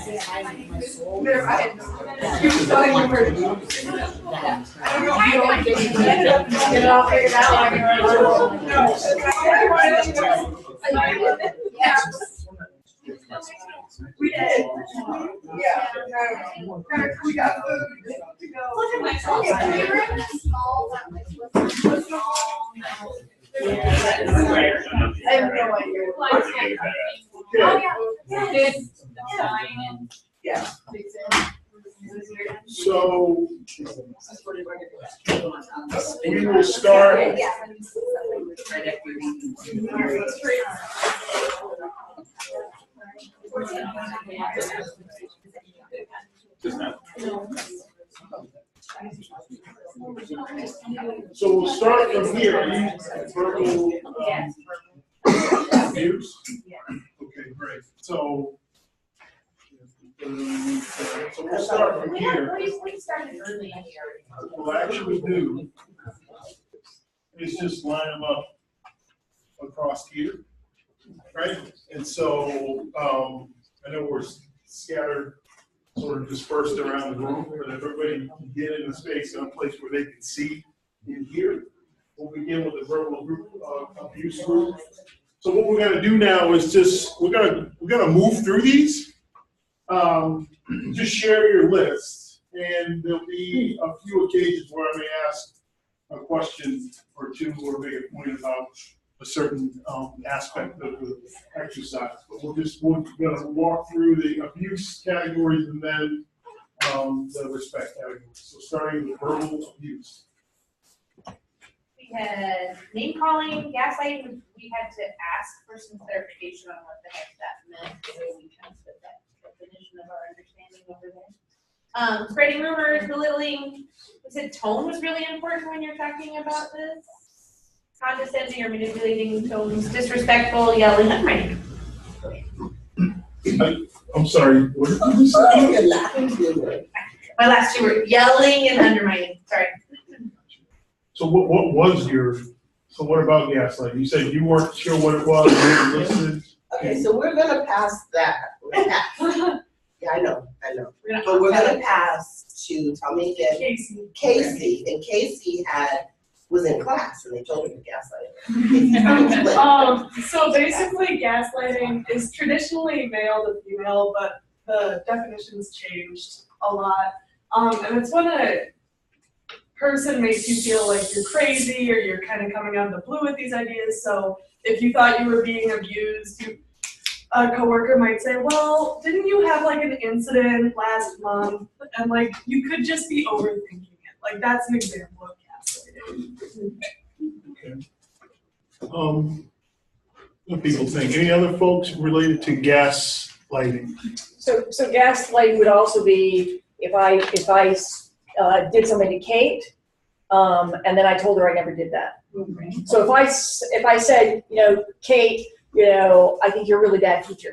Get it all figured out. Yeah. We did. Yeah. We got food to go. Look at myself. We were in a small I have no idea. Yeah. So we will start. So we'll start from here. Verbal abuse. Okay, great. So we'll start from here. What we'll actually do is just line them up across here, right? And so I know we're scattered, sort of dispersed around the room, but if everybody can get in the space, in a place where they can see and hear. We'll begin with the verbal group abuse group. So what we're gonna do now is just we're gonna move through these. Just share your list, and there'll be a few occasions where I may ask a question or two or make a point about a certain aspect of the exercise. But we're gonna walk through the abuse categories and then the respect categories. So starting with verbal abuse. We had name calling, gaslighting. We had to ask for some clarification on what the heck that meant. So we kind of put that definition of our understanding over there. Spreading rumors, belittling. We said tone was really important when you're talking about this. Condescending or manipulating tones, disrespectful, yelling, undermining. I'm sorry, what did you say? My last two were yelling and undermining. Sorry. So what was your, so what about gaslighting? You said you weren't sure what it was, you didn't listen. Okay, so we're gonna pass that. Yeah, I know. But we're gonna pass to, tell me again. Casey, and Casey was in class and they told her to gaslight. So basically gaslighting is traditionally male to female, but the definition's changed a lot. And it's when a person makes you feel like you're crazy or you're kind of coming out of the blue with these ideas. So if you thought you were being abused, a coworker might say, well, didn't you have like an incident last month? And like, you could just be overthinking it. Like that's an example of gaslighting. Okay. What people think? Any other folks related to gaslighting? So gaslighting would also be if I did something to Kate, and then I told her I never did that. Mm-hmm. So if I said, Kate, I think you're a really bad teacher.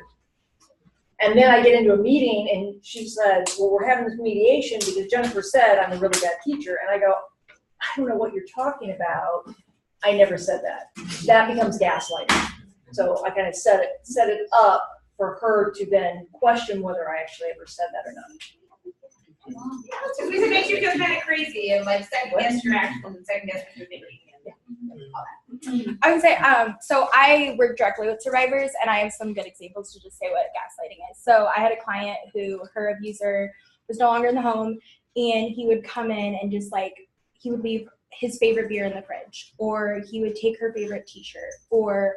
And then I get into a meeting and she says, well, we're having this mediation because Jennifer said I'm a really bad teacher. And I go, I don't know what you're talking about. I never said that. That becomes gaslighting. So I kind of set it up for her to then question whether I actually ever said that or not. So we make you feel kind of crazy and like second guess your actions and second guess what you're thinking. I would say, so I work directly with survivors, and I have some good examples to just say what gaslighting is. So I had a client who her abuser was no longer in the home, and he would come in and just he would leave his favorite beer in the fridge, or he would take her favorite t-shirt, or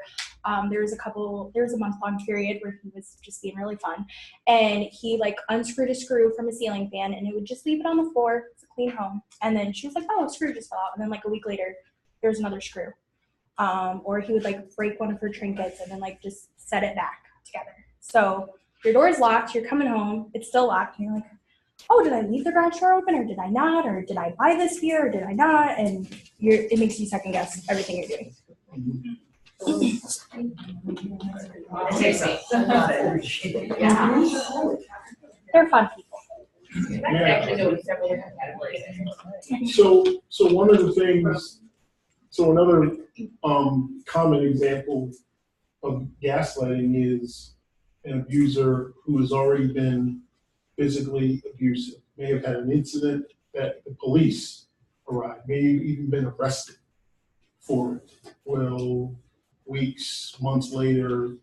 there was a month-long period where he was just being really fun, and he unscrewed a screw from a ceiling fan, and it would just leave it on the floor. It's a clean home. And then she was like, oh, a screw just fell out. And then a week later, there was another screw. Or he would break one of her trinkets and then just set it back together. So your door is locked, you're coming home, it's still locked, and you're like, oh, did I leave the garage door open, or did I not, or did I buy this beer, or did I not? And it makes you second guess everything you're doing. Yeah. They're fun people. Yeah. So one of the things, another common example of gaslighting is an abuser who has already been physically abusive, may have had an incident that the police arrived, may have even been arrested for it, will weeks, months later,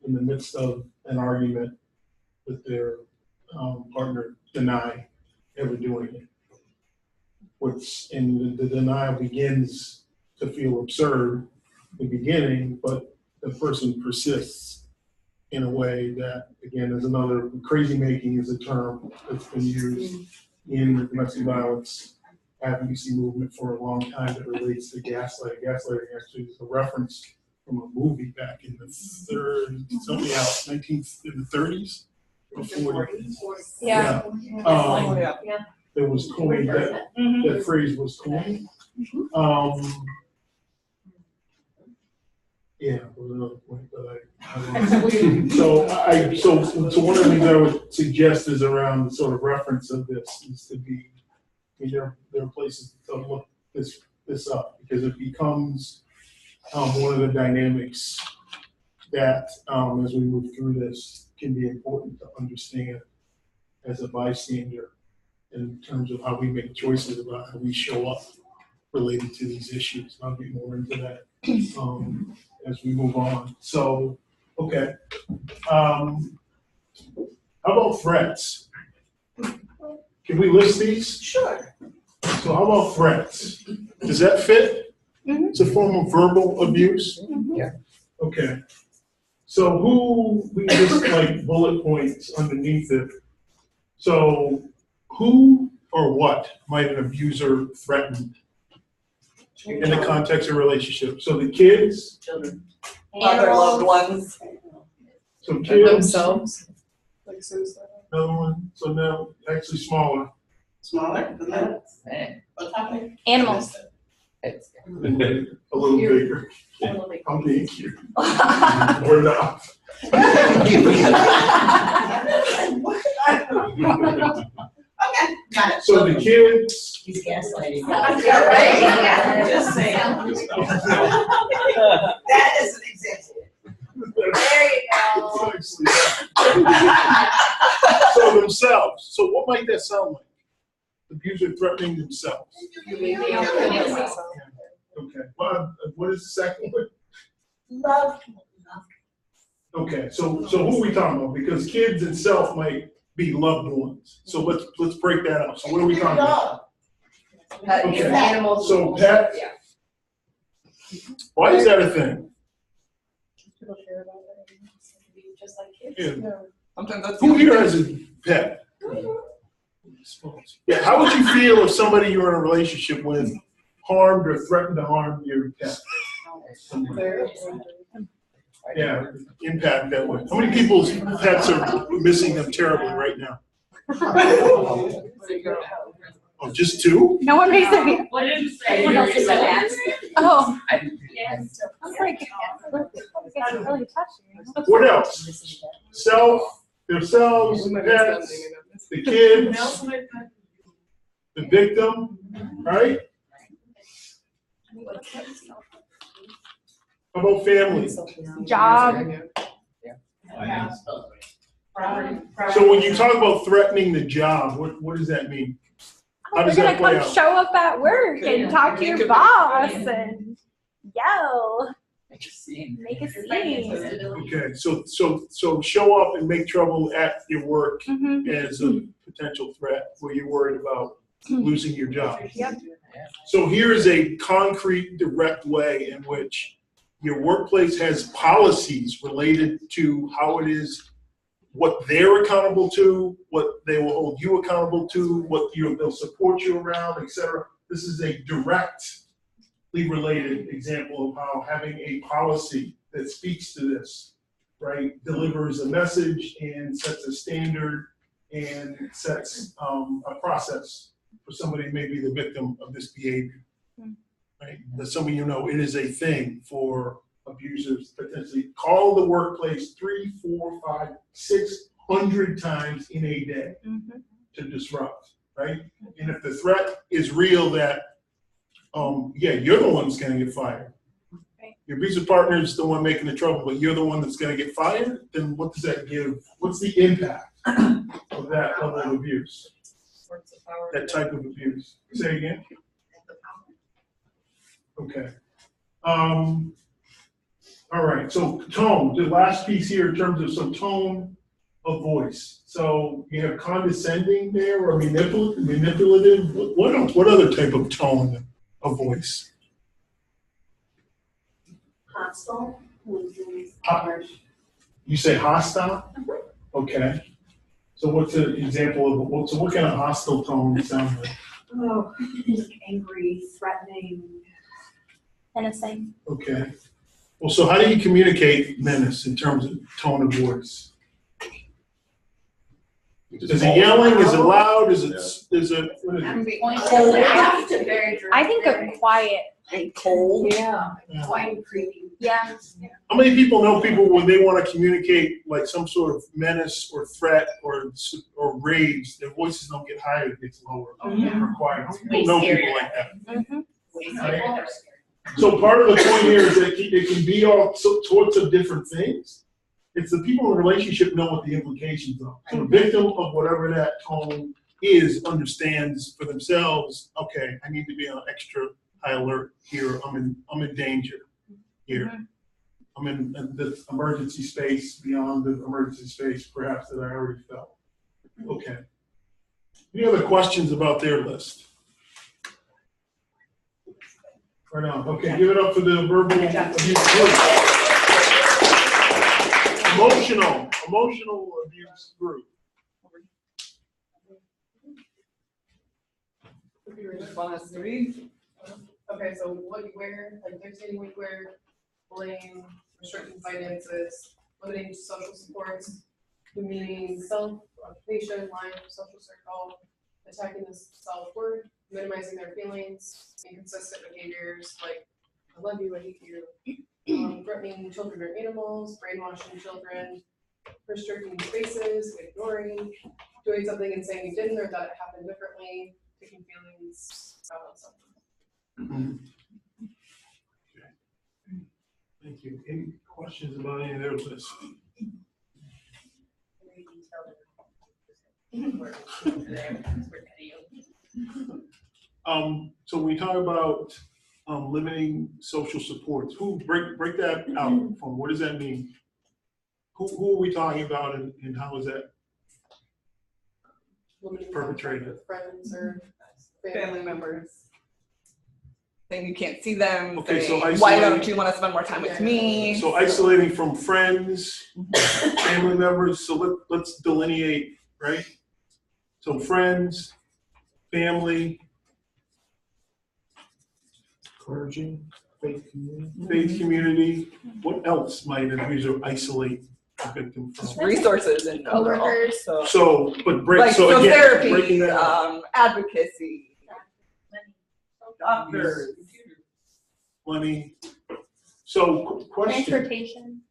in the midst of an argument with their partner, deny ever doing it. And the denial begins to feel absurd in the beginning, but the person persists in a way that, again, is another, crazy making is a term that's been used in the domestic violence advocacy movement for a long time that relates to gaslighting. Gaslighting actually is a reference from a movie back in the 30s or 40s. Yeah. That was coined, that phrase was coined. Yeah, there was another point, but so one of the things I would suggest is around the sort of reference of this is to be, there are places to look this up, because it becomes one of the dynamics that as we move through this can be important to understand as a bystander in terms of how we make choices about how we show up related to these issues. I'll get more into that as we move on. So, okay. How about threats? Can we list these? Sure. So how about threats? Does that fit? Mhm. It's a form of verbal abuse? Yeah. Okay. So who, we just like bullet points underneath it. So who or what might an abuser threaten in the context of a relationship? So the kids, Children. Other loved ones. so kids, Themselves. Like suicide. another one, so now actually smaller. Smaller than that? What topic? Animals. A little bigger. I'm being cute. Or not. Okay, got it. So the kids, He's gaslighting. Just saying. That is an example. There you go. it's actually that. So themselves, so what might that sound like? Abuser threatening themselves. Okay, well, what is the second one? Love. Okay, so who are we talking about? Because kids itself might be loved ones. So let's break that up. So what are we talking about? Okay. Animals. So pet. Why is that a thing? People care about it. Just like kids. Yeah. Sometimes that's Who here has a pet? Yeah, how would you feel if somebody you're in a relationship with harmed or threatened to harm your pet? Yeah, impact that way. How many people's pets are missing them terribly right now? Oh, just two? No one raised their hand. What did you say? Everyone else is bad. Oh. Yes. I was like, you guys are really touching. What else? Themselves, pets, the kids, the victim, right? How about family? Job. So when you talk about threatening the job, what does that mean? How You're does gonna that play come out? show up at work and talk to your boss and yell, Make a scene. make a scene. Okay, so show up and make trouble at your work Mhm. as a potential threat where you're worried about losing your job. Yep. So here is a concrete, direct way in which your workplace has policies related to how it is, what they're accountable to, what they will hold you accountable to, what they'll support you around, et cetera. This is a directly related example of how having a policy that speaks to this, right, delivers a message and sets a standard and sets a process for somebody who may be the victim of this behavior. Right? That some of you know, it is a thing for abusers potentially call the workplace 3, 4, 5, 600 times in a day Mhm. to disrupt, right? And if the threat is real that, yeah, you're the one that's gonna get fired. Right. Your business partner is the one making the trouble, but you're the one that's gonna get fired, then what does that give? What's the impact? of that level of abuse, Works of power. that type of abuse. Say again? Okay. All right, so tone, the last piece here in terms of some tone of voice. So you have condescending there or manipulative? What other type of tone of voice? Hostile. You say hostile? Okay. So what's an example of, what kind of hostile tone sound like? Oh, angry, threatening. Menacing. Okay. Well, so how do you communicate menace in terms of tone of voice? Is it yelling? Is it loud? Is it, what is it? I think a quiet. And cold. Yeah. Quite creepy. Yeah. How many people know people when they want to communicate like some sort of menace or threat or rage, their voices don't get higher, it gets lower or quieter. People know people like that. Mm-hmm. So part of the point here is that it can be all sorts of different things. It's the people in the relationship know what the implications are. So the victim of whatever that tone is understands for themselves, okay, I need to be on extra high alert here. I'm in danger here. I'm in the emergency space, beyond the emergency space, perhaps, that I already felt. Okay. Any other questions about their list? Right on. Okay, give it up for the verbal abuse group. Emotional abuse group. You just want us to read? Okay, so what you wear, like dictating what you wear, bullying, restricting finances, limiting social supports, demeaning self, occupation, lying, social circle, attacking the self-worth, minimizing their feelings, inconsistent behaviors like I love you, I hate you, threatening children or animals, brainwashing children, restricting spaces, ignoring, doing something and saying you didn't or that it happened differently, taking feelings out on something. Okay. Thank you. Any questions about any of their lists? So we talk about limiting social supports. Who break that out from? What does that mean? Who are we talking about, and how is that Limiting perpetrated? contact with friends or Family members. Saying you can't see them. Okay, so saying, why isolating- don't you want to spend more time with me? So isolating from friends, family members. So let's delineate, right? So friends, family, clergy, faith community. What else might an abuser isolate a victim Just from? resources and Coworkers. So, but like so again, therapy, breaking that up. advocacy, Doctors. Money. So question. Transportation.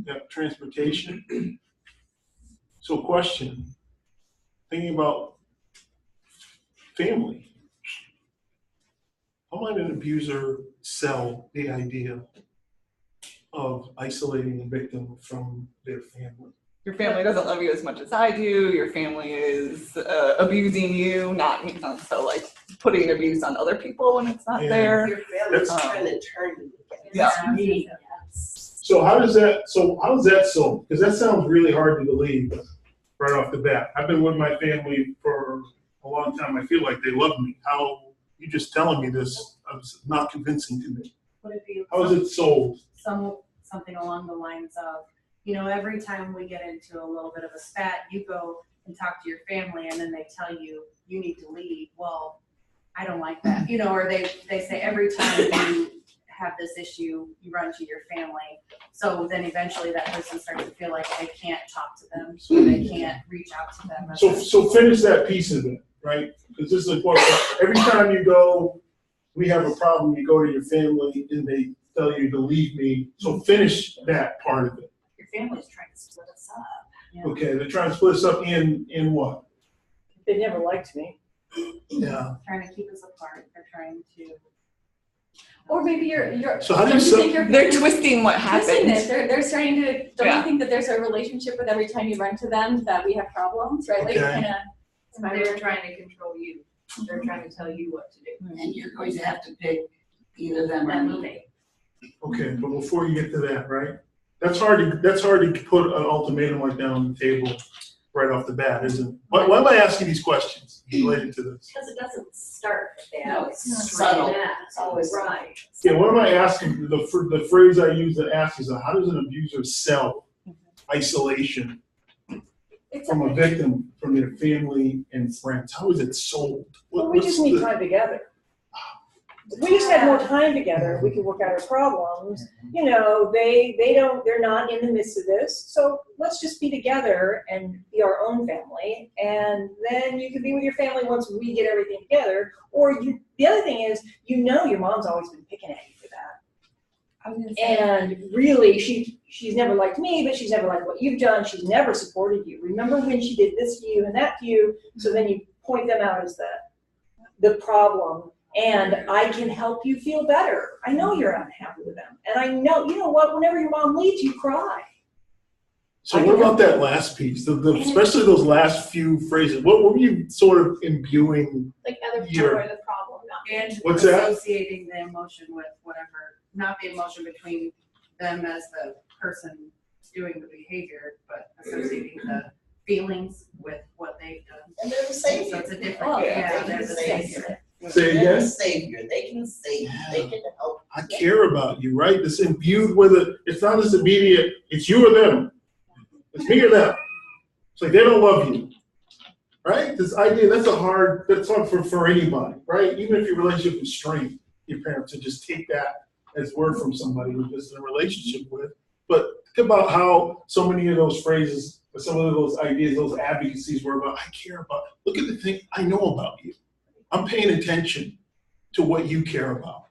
Yeah, transportation. So question, thinking about family. How might an abuser sell the idea of isolating a victim from their family? your family doesn't love you as much as I do, your family is abusing you, not so like putting abuse on other people when it's not Yeah. there. Your family's That's- trying to turn you against Yeah. me. So how is that sold? Because that sounds really hard to believe right off the bat. I've been with my family for a long time. I feel like they love me. How, you just telling me this, it's not convincing to me. Would it be How is it sold? something along the lines of, every time we get into a little bit of a spat, you go and talk to your family and then they tell you, you need to leave. Well, I don't like that, or they say every time you have this issue, you run to your family. So then eventually that person starts to feel like they can't talk to them, so they can't reach out to them. So finish that piece of it, right? Because this is important. Every time you go, we have a problem, you go to your family and they tell you to leave me. So finish that part of it. Your family's trying to split us up. Okay, they're trying to split us up in what? They never liked me. Yeah. Trying to keep us apart. They're trying to. Or maybe you're. So how do you don't set- think you're They're twisting what Twisting happened. it. They're starting to, don't Yeah. you think that there's a relationship with every time you run to them that we have problems, right? Like Okay. kinda. They're trying to control you. They're trying to tell you what to do. And you're going to have to pick either them or me. Okay, but before you get to that, right? That's hard to put an ultimatum like that on the table right off the bat, isn't it? Why am I asking these questions related to this? Because it doesn't start there. No, it's subtle. It's always right. Yeah, what am I asking? The phrase I use to ask is, how does an abuser sell isolation from a victim, from their family and friends? How is it sold? Well, we just need time together. If we just had more time together, we could work out our problems. You know, they're not in the midst of this, so let's just be together and be our own family, and then you can be with your family once we get everything together. Or the other thing is, your mom's always been picking at you for that. And really, she's never liked me, but she's never liked what you've done. She's never supported you. Remember when she did this to you and that to you? So then you point them out as the problem. And I can help you feel better. I know you're unhappy with them. And I know, you know what, whenever your mom leaves, you cry. So what about that last piece, especially those last few phrases? What were you sort of imbuing? Like other people people are the problem, not And What's that? associating the emotion with whatever, not the emotion between them as the person doing the behavior, but associating the feelings with what they've done. And they're the So savior. it's a different, Oh, yeah, They're there's the a savior. savior. Say They're the again? savior. They can save you. They can help. I care about you, right? It's imbued with it. It's not this immediate, it's you or them. It's me or them. It's like they don't love you, right? This idea, that's hard for anybody, right? Even if your relationship is strained, your parents, to just take that as word from somebody you're just in a relationship with. But think about how so many of those phrases, or some of those ideas, those advocacies were about, I care about, look at the thing I know about you. I'm paying attention to what you care about.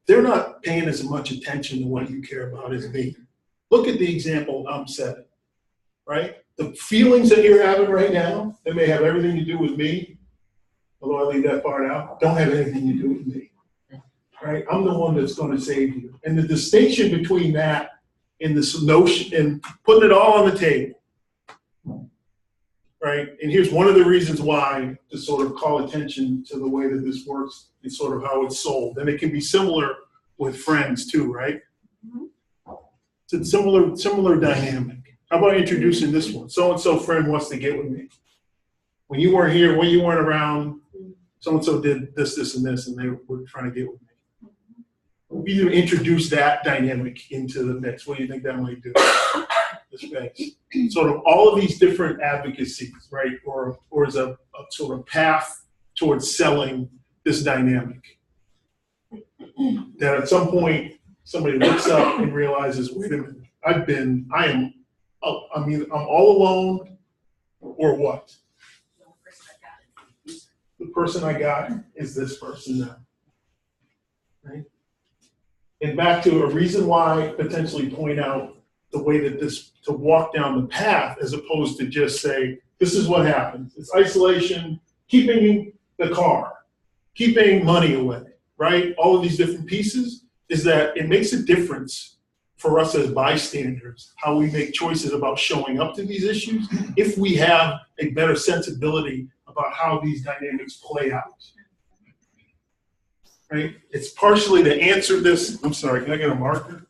They're not paying as much attention to what you care about as me. Look at the example I'm setting, right? The feelings that you're having right now, that may have everything to do with me, although I leave that part out, don't have anything to do with me, right? I'm the one that's gonna save you. And the distinction between that and this notion, and putting it all on the table, right? And here's one of the reasons why, to sort of call attention to the way that this works and sort of how it's sold. And it can be similar with friends too, right? It's a similar dynamic. How about introducing this one? So-and-so friend wants to get with me. When you weren't here, when you weren't around, so-and-so did this, this, and this, and they were trying to get with me. We need to introduce that dynamic into the mix. What do you think that might do? The space. Sort of all of these different advocacies, right? Or is a sort of path towards selling this dynamic. That at some point somebody looks up and realizes, wait a minute, I'm all alone, or what? The person I got is this person now. Right? And back to a reason why potentially point out the way that to walk down the path, as opposed to just say, this is what happens. It's isolation, keeping the car, keeping money away, right? All of these different pieces, is that it makes a difference for us as bystanders, how we make choices about showing up to these issues, if we have a better sensibility about how these dynamics play out. Right? It's partially to answer this. I'm sorry, can I get a marker?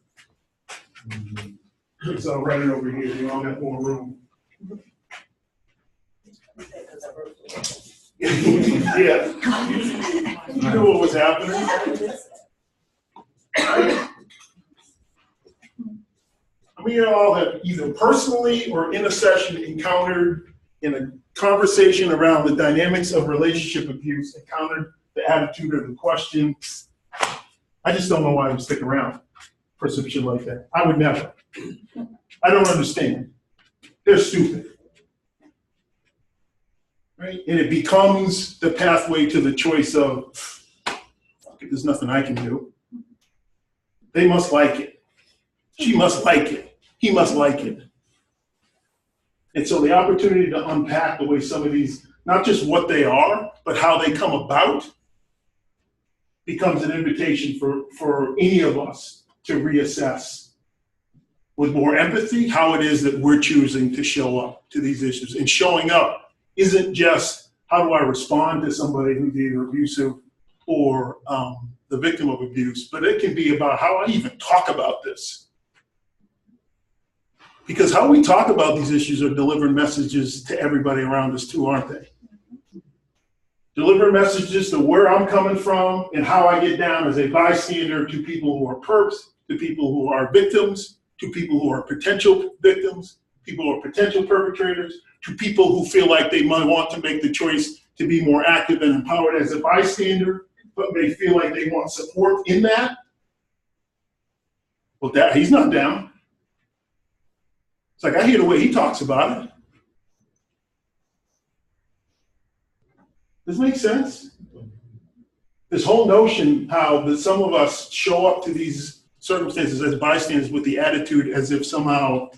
So I'll write it over here. We all got more room. Yeah. You knew what was happening. We all have either personally or in a session encountered in a conversation around the dynamics of relationship abuse, encountered the attitude or the question. I just don't know why I would stick around for some shit like that. I would never. I don't understand. They're stupid. Right? And it becomes the pathway to the choice of, fuck it, there's nothing I can do. They must like it. She must like it. He must like it. And so the opportunity to unpack the way some of these, not just what they are, but how they come about, becomes an invitation for any of us to reassess with more empathy how it is that we're choosing to show up to these issues. And showing up isn't just how do I respond to somebody who's either abusive or the victim of abuse, but it can be about how I even talk about this. Because how we talk about these issues are delivering messages to everybody around us too, aren't they? Delivering messages to where I'm coming from and how I get down as a bystander to people who are perps, to people who are victims, to people who are potential victims, people who are potential perpetrators, to people who feel like they might want to make the choice to be more active and empowered as a bystander, but they feel like they want support in that. Well, he's not down. It's like, I hear the way he talks about it. Does it make sense? This whole notion how that some of us show up to these circumstances as bystanders with the attitude as if somehow,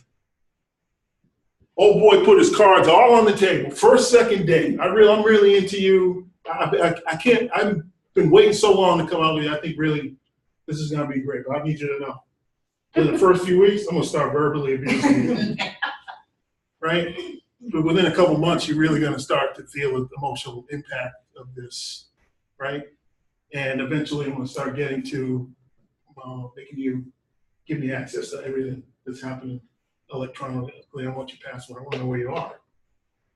oh boy, put his cards all on the table. First, second date. I'm really into you. I can't, I've been waiting so long to come out with you. I think really this is gonna be great, but I need you to know. In the first few weeks, I'm gonna start verbally abusing you. Right? But within a couple months, you're really gonna start to feel the emotional impact of this, right? And eventually I'm gonna start getting to making you give me access to everything that's happening electronically. I want your password. I want to know where you are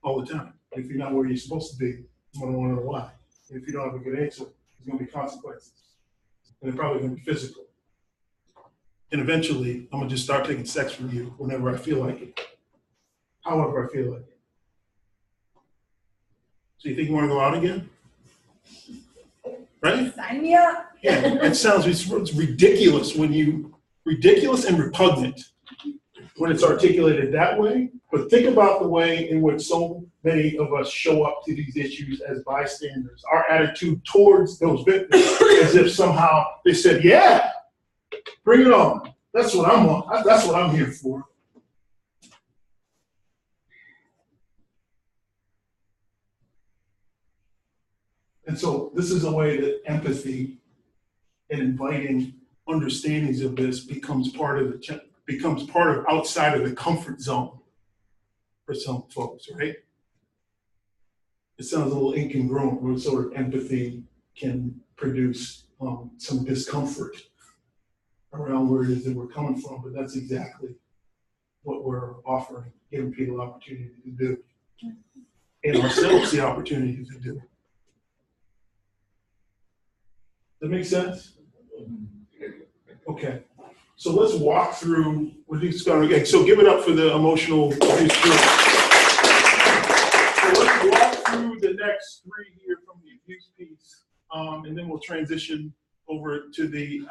all the time. If you're not where you're supposed to be, I want to know why. And if you don't have a good answer, there's going to be consequences. And they're probably going to be physical. And eventually, I'm going to just start taking sex from you whenever I feel like it. However I feel like it. So you think you want to go out again? Right? Sign me up. Yeah, it sounds, it's ridiculous ridiculous and repugnant when it's articulated that way. But think about the way in which so many of us show up to these issues as bystanders. Our attitude towards those victims as if somehow they said, yeah, bring it on. That's what I'm on. That's what I'm here for. And so this is a way that empathy and inviting understandings of this becomes part of outside of the comfort zone for some folks, right? It sounds a little incongruent when sort of empathy can produce some discomfort around where it is that we're coming from, but that's exactly what we're offering, giving people opportunity to do, and ourselves the opportunity to do. Does that make sense? Okay, so let's walk through what he's going to. So give it up for the emotional abuse group. So let's walk through the next three here from the abuse piece, and then we'll transition over to the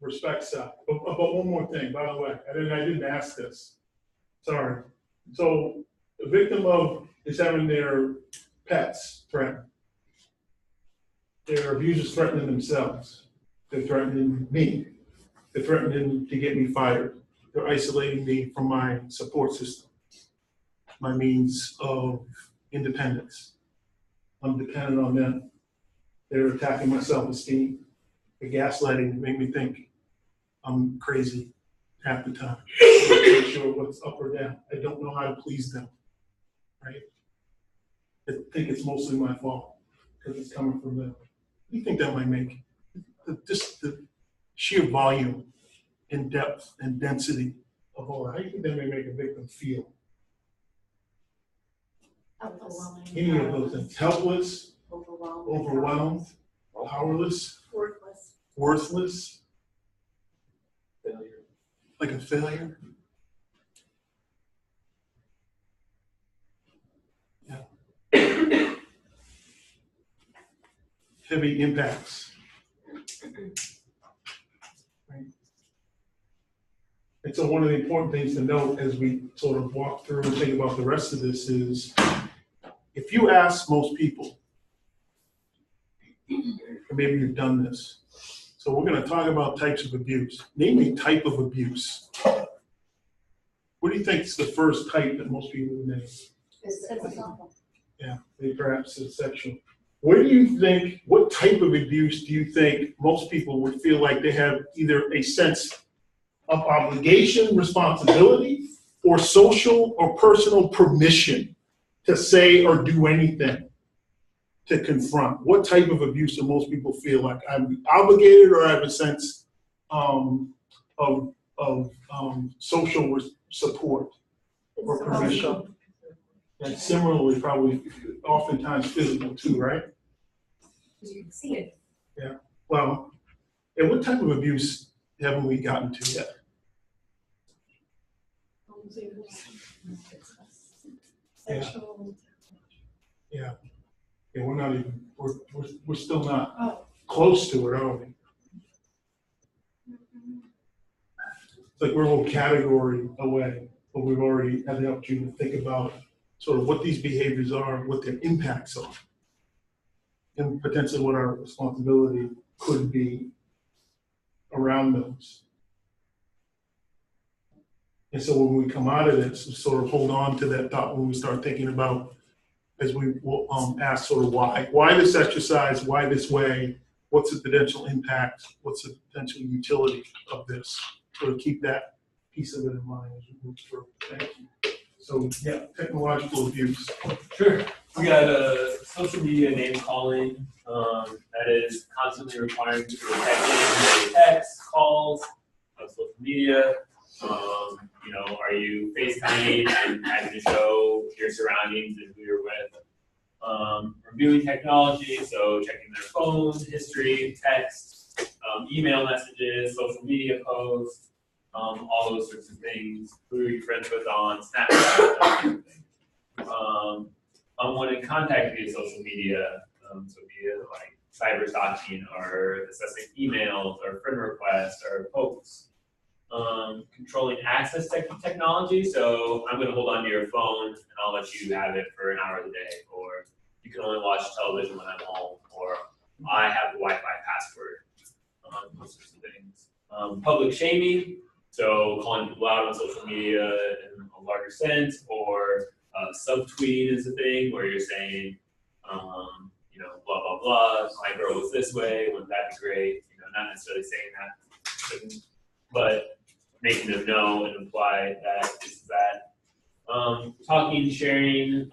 respect side. But one more thing, by the way, I didn't ask this. Sorry. So the victim is having their pets threatened. Their abusers threatening themselves. They're threatening me. They're threatening to get me fired. They're isolating me from my support system, my means of independence. I'm dependent on them. They're attacking my self-esteem. They're gaslighting to make me think I'm crazy half the time. I'm not really sure what's up or down. I don't know how to please them, right? I think it's mostly my fault because it's coming from them. What do you think that might make? Just the sheer volume and depth and density of all that. How do you think that may make a victim feel? Any of those things. Helpless, overwhelmed, powerless, worthless, failure. Like a failure. Yeah. Heavy impacts. Right. And so one of the important things to note as we sort of walk through and think about the rest of this is, if you ask most people, or maybe you've done this, so we're going to talk about types of abuse. Name a type of abuse. What do you think is the first type that most people would name? Physical. Yeah, maybe perhaps it's sexual. Where do you think, what type of abuse do you think most people would feel like they have either a sense of obligation, responsibility, or social or personal permission to say or do anything to confront? What type of abuse do most people feel like I'm obligated or I have a sense of social support or permission? And similarly, probably oftentimes physical too, right? You can see it. Yeah. Well, and what type of abuse haven't we gotten to yet? Yeah. Yeah, we're not even, we're still not close to it, are we? It's like we're a whole category away, but we've already had the opportunity to think about sort of what these behaviors are, what their impacts are, and potentially what our responsibility could be around those. And so when we come out of this, we sort of hold on to that thought when we start thinking about, as we will ask sort of why this exercise, why this way, what's the potential impact, what's the potential utility of this, sort of keep that piece of it in mind as we move through. Thank you. So yeah, technological abuse. Sure. We got social media name calling that is constantly requiring to protect texts, calls, social media. You know, are you FaceTiming and having to show your surroundings and who you're with? Reviewing technology, so checking their phone history, text, email messages, social media posts, all those sorts of things. Who are you friends with on Snapchat? That kind of thing. Unwanted contact via social media, so via like cyber stalking or assessing emails or friend requests or posts. Controlling access to technology, so I'm going to hold on to your phone and I'll let you have it for an hour of the day, or you can only watch television when I'm home, or I have the Wi-Fi password, those sorts of things. Public shaming, so calling people out on social media in a larger sense, or subtweeting is a thing where you're saying, you know, blah, blah, blah, my girl was this way, wouldn't that be great? You know, not necessarily saying that, but making them know and imply that this is that. Talking, sharing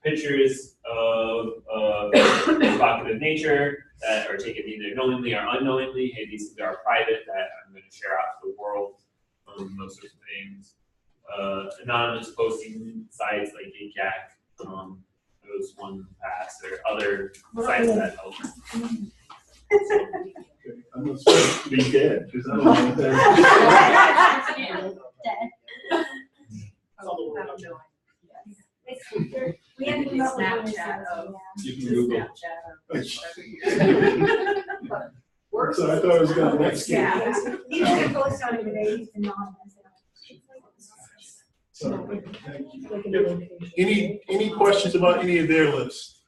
pictures of provocative nature that are taken either knowingly or unknowingly. Hey, these things are private that I'm going to share out to the world. Those sorts of things. Anonymous posting sites like GateJack. Those one pass or other sites that help. I'm not supposed to be dead, because I don't know that. We have to Snapchat. You can Google. Snapchat. So I thought it was going to next year. Yeah. You can post on it today, it's anonymous. So, thank you. Any questions about any of their lists?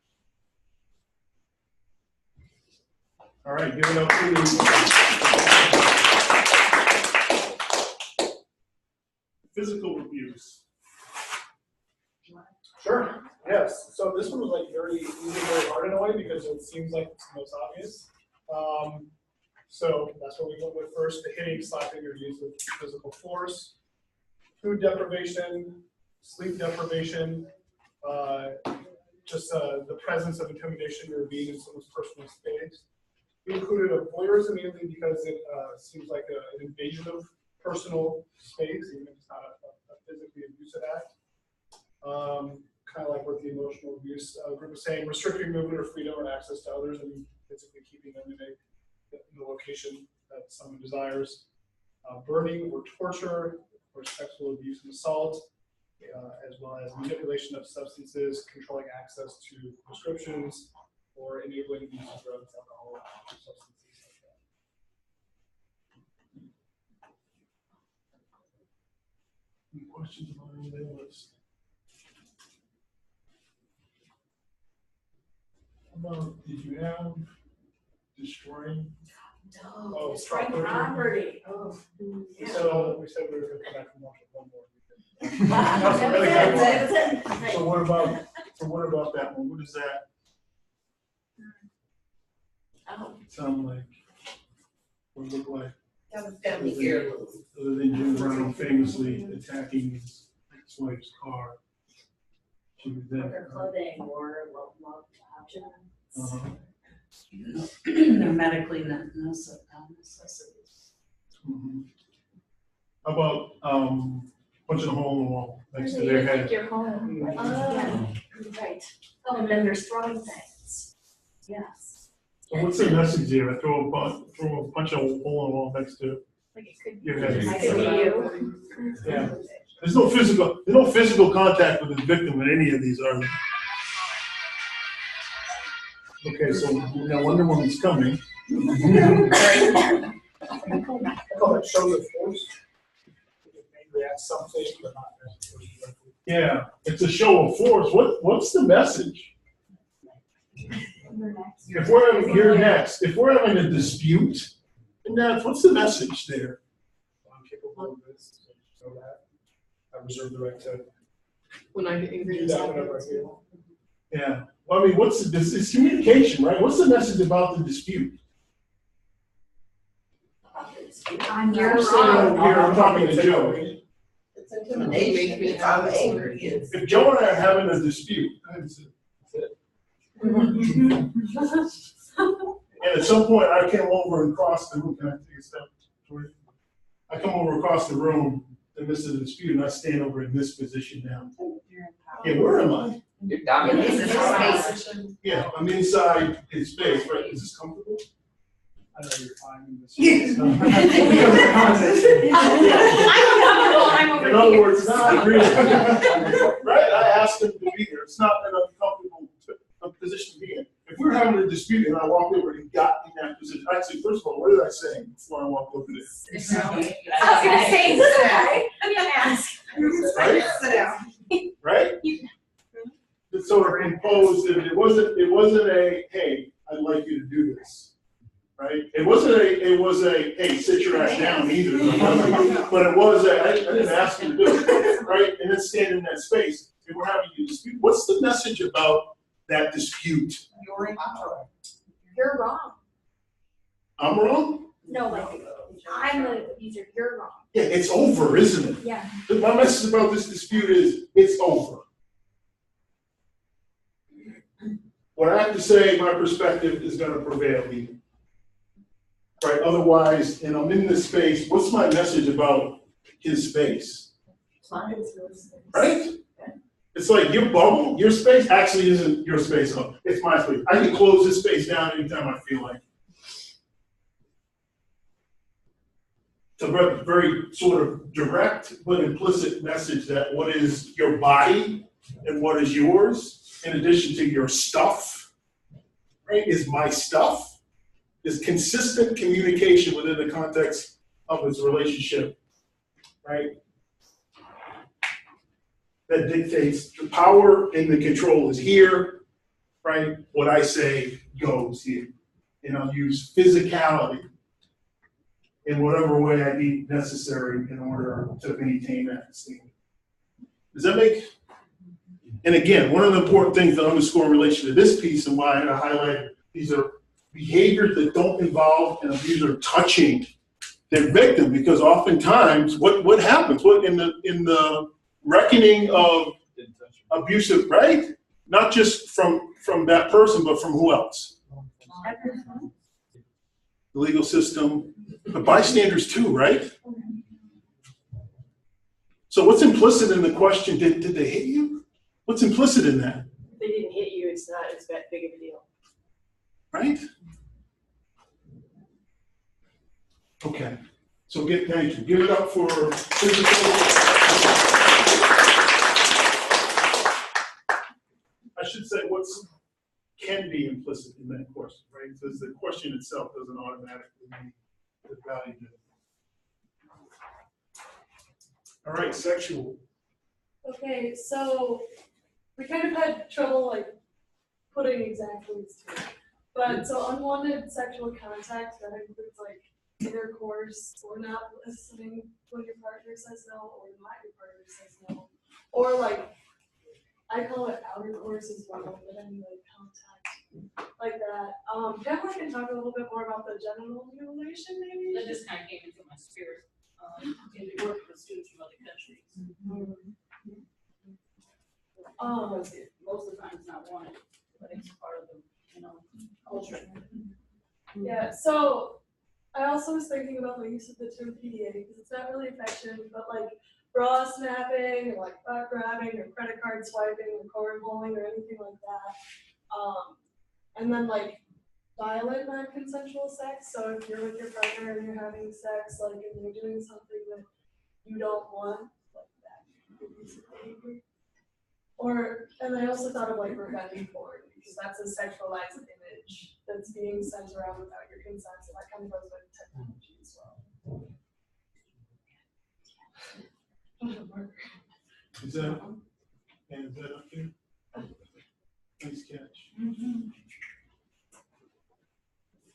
All right, give it up to physical abuse. Sure, yes. So this one was like very easy, very hard in a way because it seems like it's the most obvious. So that's what we went with first, the hitting, slapping, or use of physical force. Food deprivation, sleep deprivation, just the presence of intimidation or being in someone's personal space. We included a voyeurism mainly because it seems like an invasion of personal space, even if it's not a physically abusive act. Kind of like what the emotional abuse group is saying, restricting movement or freedom or access to others, and physically keeping them in the location that someone desires. Burning or torture or sexual abuse and assault, as well as manipulation of substances, controlling access to prescriptions, or enabling the use of drugs, alcohol, substances like that. Any questions about any of their list? How about, did you have destroying? No, Oh, destroying property. property. Oh. Yeah. So we said we were going to come back and watch it one more. That was it. So what about that one? What is that? sound like, or look like. That was family heirloom. Other than Jim Brown famously attacking his ex-wife's car. She was then. Their clothing or love options. Uh-huh. They're medically necessities. Mhm. How about, punching a hole in the wall next to their head? Your home. Like, yeah, right. Oh, and then there's throwing things. Yes. So what's the message there? Throw a punch a hole in the wall next to Like it could your be. head. It could be you. Yeah. There's no physical contact with the victim in any of these, are there? Okay, so now Wonder Woman's coming. I call it shows of force. Maybe that's something, but not necessarily. Yeah, it's a show of force. What's the message? If we're having, you're next. If we're having a dispute, what's the message there? I'm capable of this, so that I reserve the right to When I get angry. do that whenever I feel. Yeah. Well, I mean, this is communication, right? What's the message about the dispute? You're wrong. Here, I'm talking to Joe. It's intimidation. If I'm angry, it's. If Joe and I are having a dispute, that's it. And at some point, I came over and crossed the room. Can I take a step toward you? I come over across the room in the midst of the dispute, and I stand over in this position now. Yeah, where am I? You're dominating. Yeah, I'm inside his space, right? Is this comfortable? I know you're fine in this. I'm over In other here. words, not agree. Right? I asked him to be there. It's not an uncomfortable position to be in. If we're having a dispute and I walked over and he got in that position, actually, first of all, what did I say before I walked over there? I was gonna say, sit down. I didn't ask. Right? Sit down. Right? It's sort of imposed, and it wasn't a, hey, I'd like you to do this. Right? It was a, hey, sit your ass down either. But it was I didn't ask you to do it. Right? And then stand in that space. If we're having a dispute, what's the message about that dispute? You're wrong. I'm wrong? No, like, I'm the abuser, you're wrong. Yeah, it's over, isn't it? Yeah. My message about this dispute is, it's over. What I have to say, my perspective is gonna prevail here. Right, otherwise, and I'm in this space, what's my message about his space? Right? It's like your bubble, your space actually isn't your space, it's my space. I can close this space down anytime I feel like. It's a very sort of direct but implicit message that what is your body and what is yours, in addition to your stuff, right, is my stuff, is consistent communication within the context of his relationship, right? That dictates the power and the control is here, right? What I say goes here. And I'll use physicality in whatever way I deem necessary in order to maintain that standard. Does that make? And again, one of the important things to underscore in relation to this piece and why I highlight these are behaviors that don't involve an abuser touching their victim, because oftentimes what happens? What in the reckoning of abusive, right? Not just from that person, but from who else? The legal system, the bystanders too, right? So what's implicit in the question, did they hit you? What's implicit in that? If they didn't hit you, it's not as that big of a deal. Right? Okay. So thank you. Give it up for physical. I should say can be implicit in that question, right? Because the question itself doesn't automatically mean the value. All right, sexual. Okay, so we kind of had trouble like putting exact words to it. But so unwanted sexual contact, that includes like intercourse or not listening when your partner says no or not your partner says no. Or like, I call it outer course as well, but any like contact like that. Definitely can talk a little bit more about the genital mutilation, maybe. That just kind of came into my spirit, in working with students from other countries. Most of the time it's not wanted, but it's part of the, culture. Yeah, so I also was thinking about the use of the term PDA, because it's not really affection, but like bra snapping, or like butt grabbing, or credit card swiping, or cornholing, or anything like that. And then like violent non-consensual sex, so if you're with your partner and you're having sex, like, and you're doing something that you don't want, like that abusive behavior. Or, and I also thought of like revenge porn, because that's a sexualized image that's being sent around without your consent, so that kind of goes with technology as well. Is that up there? Nice catch.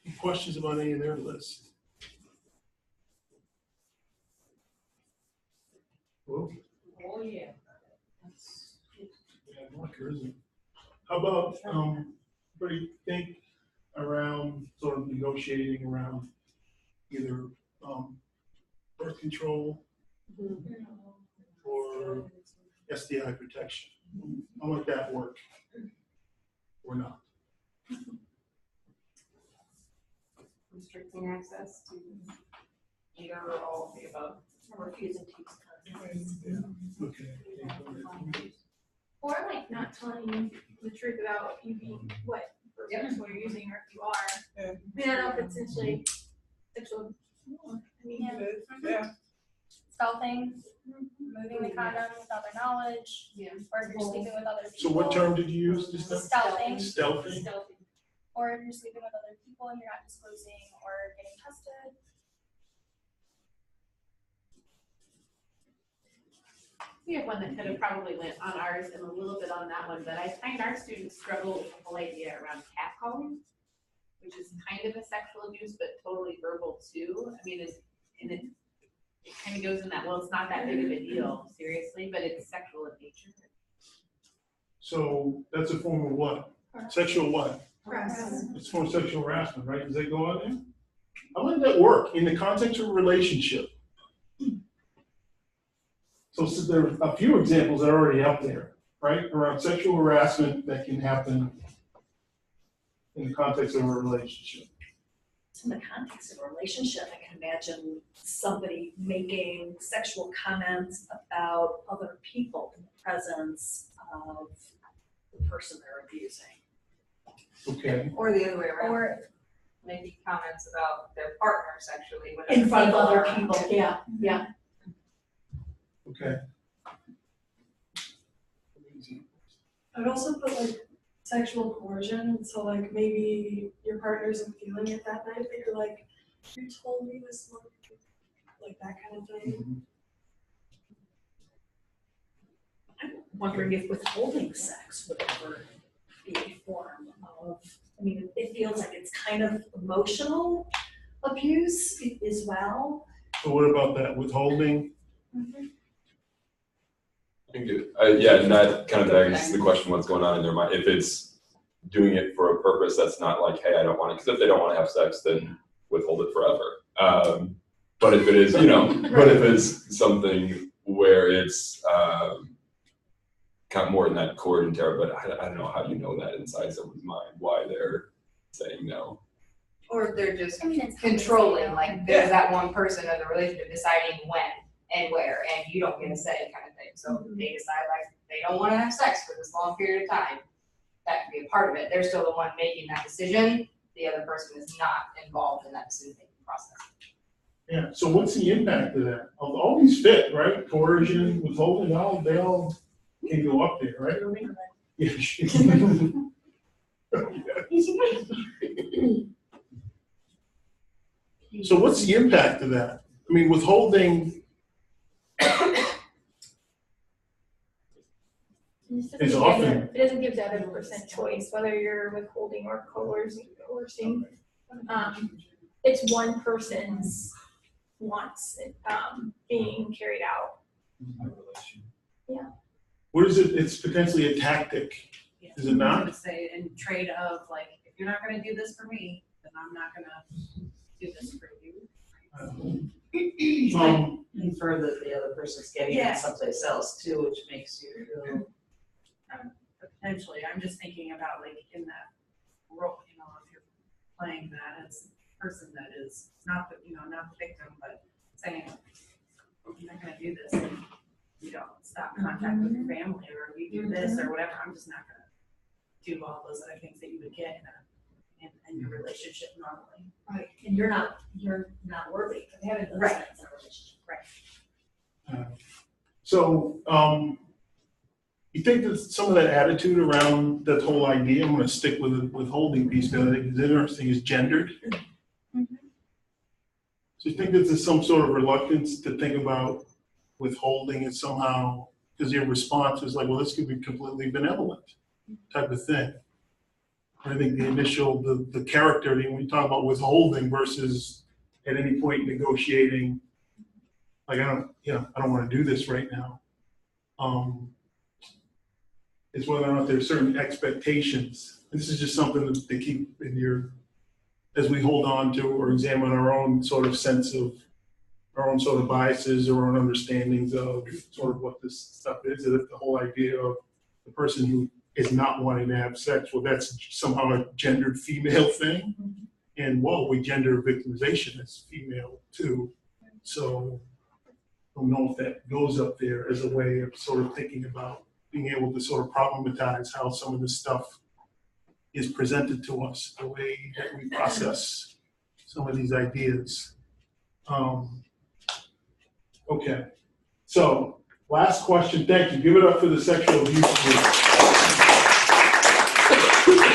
Any questions about any of their lists? Well, Oh, yeah. yeah, marker, isn't it? How about, what do you think around sort of negotiating around either, birth control or STI protection? How might that work? Or not? Restricting access to either or all of the above. Or using teeth. Okay. Or like not telling you the truth about you being what person you're using, or if you are. I mean, I don't know if it's essentially sexual. I mean, Yeah. stealthing, removing the condom without their knowledge, or if you're sleeping with other people. So what term did you use just now? Stealthing. Stealthing? Or if you're sleeping with other people and you're not disclosing or getting tested. We have one that could have probably went on ours and a little bit on that one, but I find our students struggle with the whole idea around catcalling, which is kind of a sexual abuse, but totally verbal too. I mean, it kind of goes in that, well, it's not that big of a deal, seriously, but it's sexual in nature. So that's a form of what? Sexual what? Harassment. It's for sexual harassment, right? Does that go on there? How might that work in the context of a relationship? So there are a few examples that are already out there, right? Around sexual harassment that can happen in the context of a relationship. In the context of a relationship, I can imagine somebody making sexual comments about other people in the presence of the person they're abusing. Okay. Or the other way around. Or Making comments about their partner sexually. when In front of other are- people, yeah. Okay. I'd also put like sexual coercion, so like maybe your partner isn't feeling it that night, but you're like, you told me this morning, like that kind of thing. I'm wondering if withholding sex would ever be a form of, I mean, it feels like it's kind of emotional abuse as well. So what about that withholding? I think yeah, and that kind of begs the question, what's going on in their mind? If it's doing it for a purpose that's not like, hey, I don't want it, because if they don't want to have sex, then withhold it forever. But if it is, but if it's something where it's kind of more in that coercion terror, but I don't know how you know that inside someone's mind, why they're saying no. Or they're just I mean, it's controlling, like there's that one person in the relationship deciding when and where, and you don't get a say kind of thing. So if they decide like they don't want to have sex for this long period of time, that could be a part of it. They're still the one making that decision. The other person is not involved in that decision-making process. Yeah, so what's the impact of that? All these fit, right? Coercion, withholding, they all can go up there, right? Yeah. So what's the impact of that? I mean, withholding is often. It doesn't give the other person choice, whether you're withholding or coercing. It's one person's wants being carried out. Yeah. What is it? It's potentially a tactic Is it not? I would say in trade of like, if you're not gonna do this for me, then I'm not gonna do this for you. Infer that the other person's getting Yeah. it someplace else too, which makes you feel. Potentially, I'm just thinking about like in that role, you know, if you're playing that as a person that is not the, you know, not the victim, but saying, you're not gonna do this, and you don't stop contact with your family, or you do this, or whatever, I'm just not gonna do all those other things that you would get in your relationship normally. Right, and you're not worthy of having those Right. kinds of relationships. Right. So, you think that some of that attitude around that whole idea, I'm gonna stick with the withholding piece, because I think it's interesting, is gendered? So you think that there's some sort of reluctance to think about withholding it somehow, because your response is like, well, this could be completely benevolent type of thing. I think the initial, the character, when you talk about withholding versus at any point negotiating, like, I don't want to do this right now. It's whether or not there's certain expectations. This is just something to keep in your, as we hold on to or examine our own sort of sense of, our own sort of biases or our own understandings of sort of what this stuff is. That if the whole idea of the person who is not wanting to have sex, well, that's somehow a gendered female thing. And well, we gender victimization as female too. So I don't know if that goes up there as a way of sort of thinking about being able to sort of problematize how some of this stuff is presented to us, the way that we process some of these ideas. Okay, so last question, thank you. Give it up for the sexual abuse group.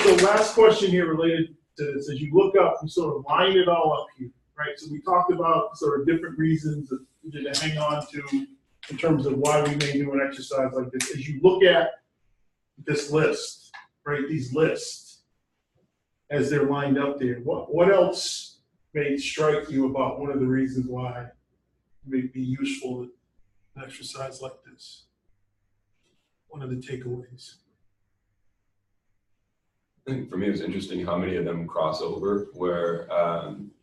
So last question here related to this, as you look up, you sort of line it all up here, right? So we talked about sort of different reasons to hang on to in terms of why we may do an exercise like this. As you look at this list, right, these lists, as they're lined up there, what else may strike you about one of the reasons why it may be useful an exercise like this? One of the takeaways. I think for me, it's interesting how many of them cross over where,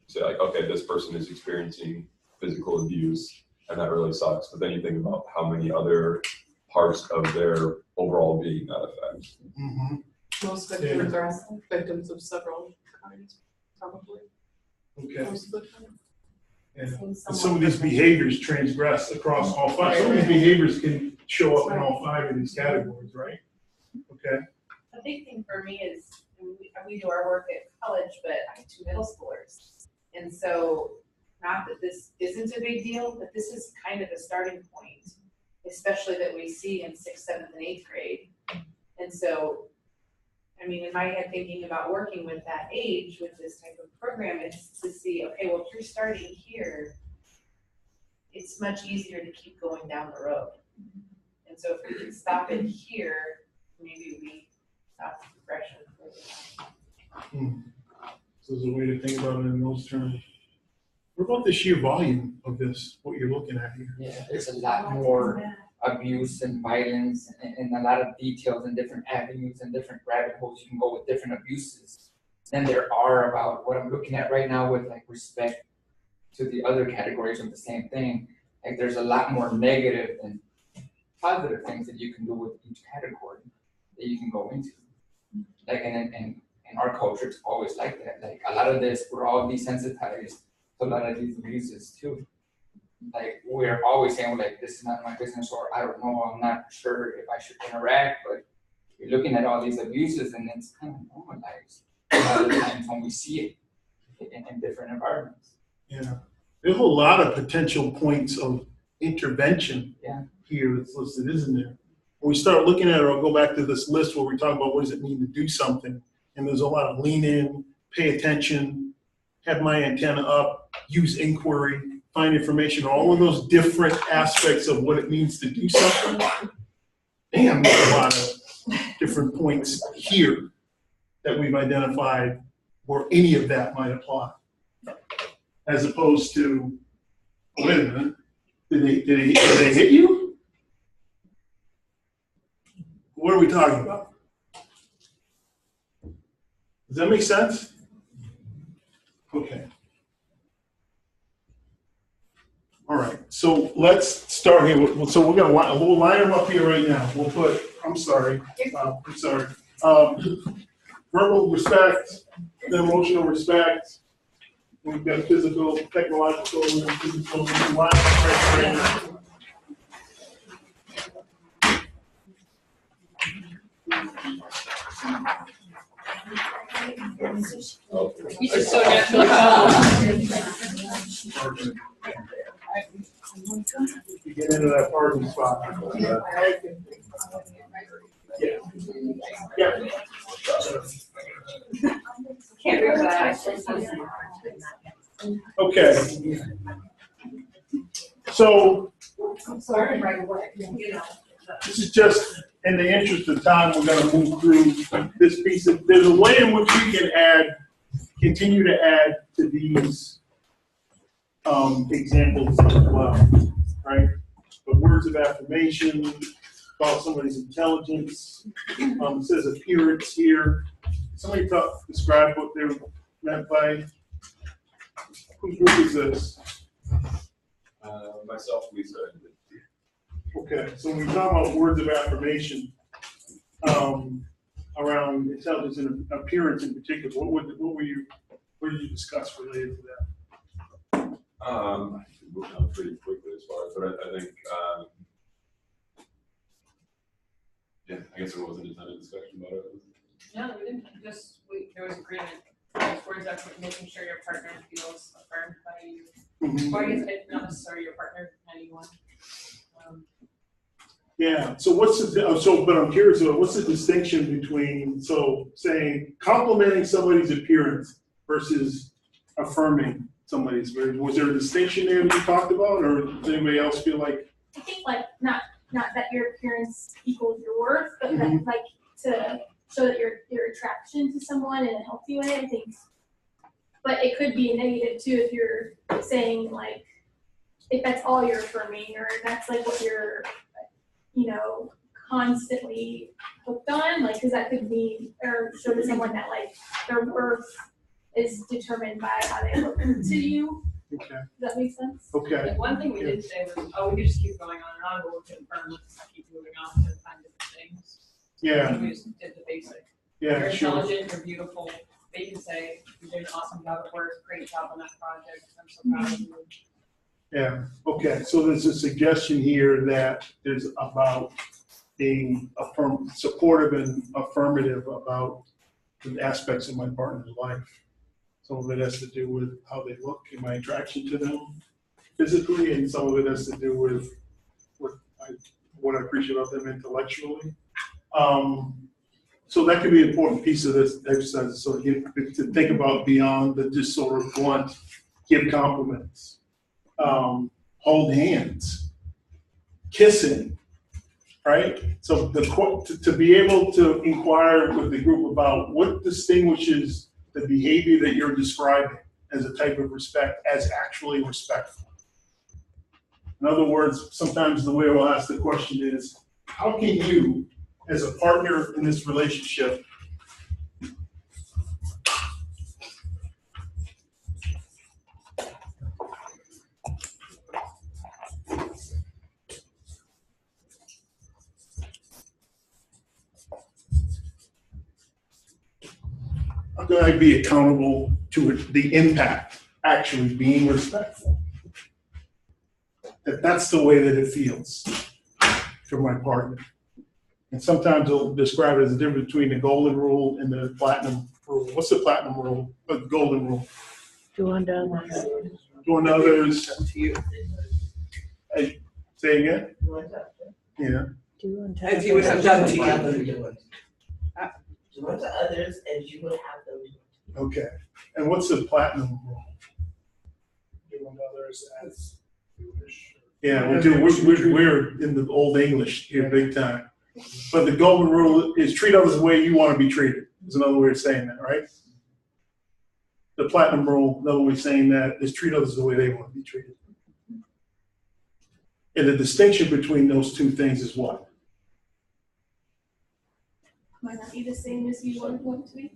say like, okay, this person is experiencing physical abuse and that really sucks. But then you think about how many other parts of their overall being that affect. Mm-hmm. Most victims are victims of several kinds, probably. Okay. Most of the time. Yeah. Some of these behaviors transgress across all five. Some of these behaviors can show up in all five of these categories, right? Okay. The big thing for me is, we do our work at college, but I have 2 middle schoolers. And so, not that this isn't a big deal, but this is kind of a starting point, especially that we see in 6th, 7th, and 8th grade. And so, I mean, in my head, thinking about working with that age with this type of program is to see, okay, well, if you're starting here, it's much easier to keep going down the road. And so if we can stop it here, maybe we stop the progression. So there's a way to think about it in those terms. What about the sheer volume of this, what you're looking at here? Yeah, there's a lot more abuse and violence and a lot of details and different avenues and different rabbit holes you can go with different abuses than there are about what I'm looking at right now with like respect to the other categories of the same thing. Like there's a lot more negative and positive things that you can do with each category that you can go into. Like and in our culture, it's always like that. Like a lot of this, we're all desensitized to a lot of these abuses too. Like we're always saying like, this is not my business, or I don't know, I'm not sure if I should interact, but you're looking at all these abuses and it's kind of normalized a lot of the times when we see it in different environments. Yeah, there's a whole lot of potential points of intervention here that's listed, isn't there? When we start looking at it, I'll go back to this list where we talk about what does it mean to do something. And there's a lot of lean in, pay attention, have my antenna up, use inquiry, find information, all of those different aspects of what it means to do something. Damn, there's a lot of different points here that we've identified where any of that might apply. As opposed to, wait a minute, did they hit you? What are we talking about? Does that make sense? Okay. All right, so let's start here. So we're gonna we'll line them up here right now. We'll put, I'm sorry. Verbal respect, then emotional respect. We've got physical, technological, and physical. Line up right now. You just so naturally You get into that parking spot. Yeah. Yeah. Can't remember that. Okay. So I'm sorry, right away, you know. this is just, in the interest of time, we're gonna move through this piece of, there's a way in which we can continue to add to these examples as well, right? But words of affirmation, about somebody's intelligence, it says appearance here. Somebody describe what they're meant by, whose group is this? Myself, Lisa. Okay, so when we talk about words of affirmation, around intelligence and appearance in particular, what did you discuss related to that? I could move on pretty quickly as far as, but I think, yeah, I guess there wasn't a ton of discussion about it. No, we didn't, there was agreement, words of making sure your partner feels affirmed by you. Or it's not necessarily your partner, anyone. Yeah, so but I'm curious, what's the distinction between, saying complimenting somebody's appearance versus affirming somebody's, was there a distinction there that you talked about, or does anybody else feel like? I think like not that your appearance equals your worth, but that, like to show that your attraction to someone in a healthy way, I think. But it could be negative too if you're saying like, if that's all you're affirming, or that's like what you're, constantly hooked on, like, because that could mean, or show to someone that like their worth is determined by how they look to you. Okay. Does that make sense? Okay. Like one thing we did say was, we could just keep going on and on, but we could confirm, let's keep moving on to find different things. Yeah. We just did the basic. Yeah, You're sure. intelligent, you're beautiful. They can say, you're doing an awesome job at work, great job on that project, I'm so proud of you. Yeah, okay, so there's a suggestion here that there's about being supportive and affirmative about the aspects of my partner's life. Some of it has to do with how they look and my attraction to them physically, and some of it has to do with what I appreciate about them intellectually. So that could be an important piece of this exercise, so to think about beyond the just sort of blunt, give compliments. Hold hands, kissing, right? So to be able to inquire with the group about what distinguishes the behavior that you're describing as a type of respect as actually respectful. In other words, sometimes the way we'll ask the question is, how can you, as a partner in this relationship, how can I be accountable to the impact actually being respectful? That's the way that it feels for my partner. And sometimes they'll describe it as the difference between the golden rule and the platinum rule. What's the platinum rule? The golden rule? Do unto others. Do unto others. Hey, say again? Yeah. Do unto As you would have done to you. Do unto others as you would have them do. Okay. And what's the platinum rule? Do unto others as you wish. Yeah, we're in the old English here big time. But the golden rule is treat others the way you want to be treated. Is another way of saying that, right? The platinum rule, another way of saying that, is treat others the way they want to be treated. And the distinction between those two things is what? Might not be the same as you want to be.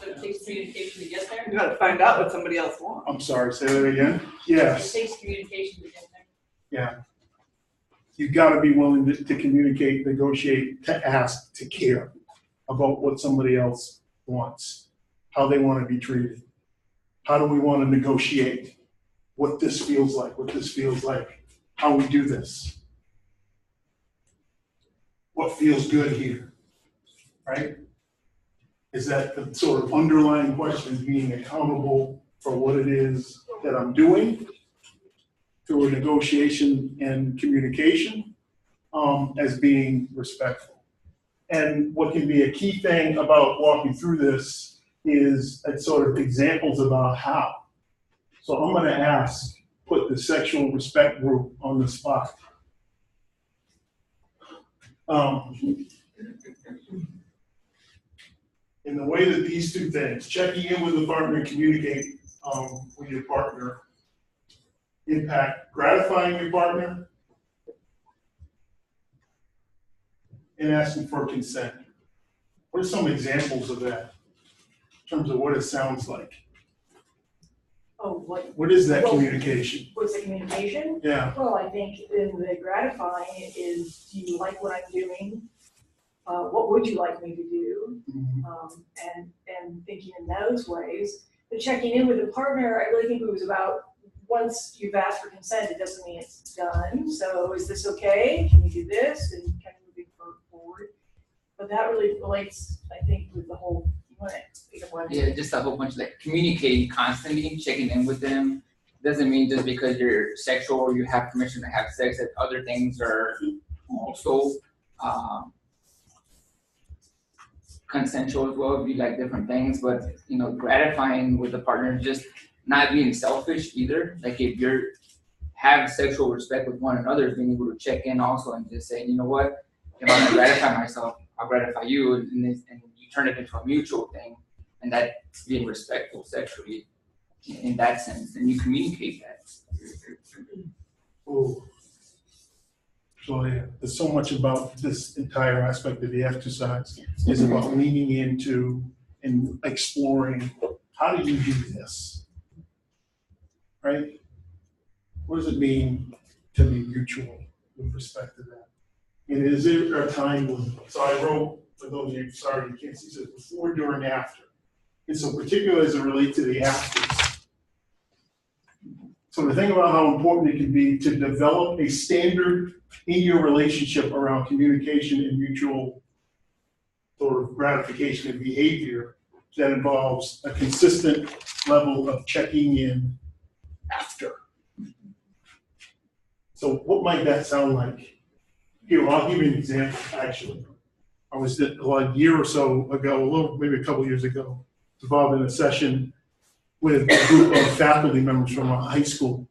So it takes communication to get there? You gotta find out what somebody else wants. I'm sorry, say that again? Yes, It takes communication to get there. yeah. You've got to be willing to communicate, negotiate, to ask, to care about what somebody else wants, how they want to be treated. How do we want to negotiate what this feels like, how we do this? What feels good here, right? Is that the sort of underlying question, being accountable for what it is that I'm doing through a negotiation and communication, as being respectful. And what can be a key thing about walking through this is sort of examples about how. So I'm going to put the sexual respect group on the spot. In the way that these two things, checking in with the partner and communicate with your partner, impact gratifying your partner and asking for consent. What are some examples of that in terms of what it sounds like? Oh, What is that well, communication? What's the communication? Yeah. Well, I think in the gratifying is, do you like what I'm doing? What would you like me to do? And thinking in those ways. But checking in with the partner, I really think it was about, once you've asked for consent, it doesn't mean it's done. So is this okay? Can you do this? And kind of moving forward. But that really relates, I think, with the whole, yeah, just a whole bunch of like communicating constantly, checking in with them. Doesn't mean just because you're sexual or you have permission to have sex that other things are also consensual as well. Be like different things, but gratifying with the partner, just not being selfish either. Like if you're have sexual respect with one another, being able to check in also and just say, you know what, if I'm gonna gratify myself, I'll gratify you, and you turn it into a mutual thing, and that's being respectful sexually in that sense, and you communicate that. Oh. So yeah, there's so much about this entire aspect of the exercise is about leaning into and exploring, how do you do this, right? What does it mean to be mutual with respect to that? And is there a time when, so I wrote, for those of you, sorry you can't see, it says before, during, after. And so particularly as it relates to the afters. So the thing about how important it can be to develop a standard in your relationship around communication and mutual sort of gratification and behavior that involves a consistent level of checking in after. So what might that sound like? Here, I'll give you an example, actually. I was a year or so ago, maybe a couple years ago, involved in a session with a group of faculty members from a high school.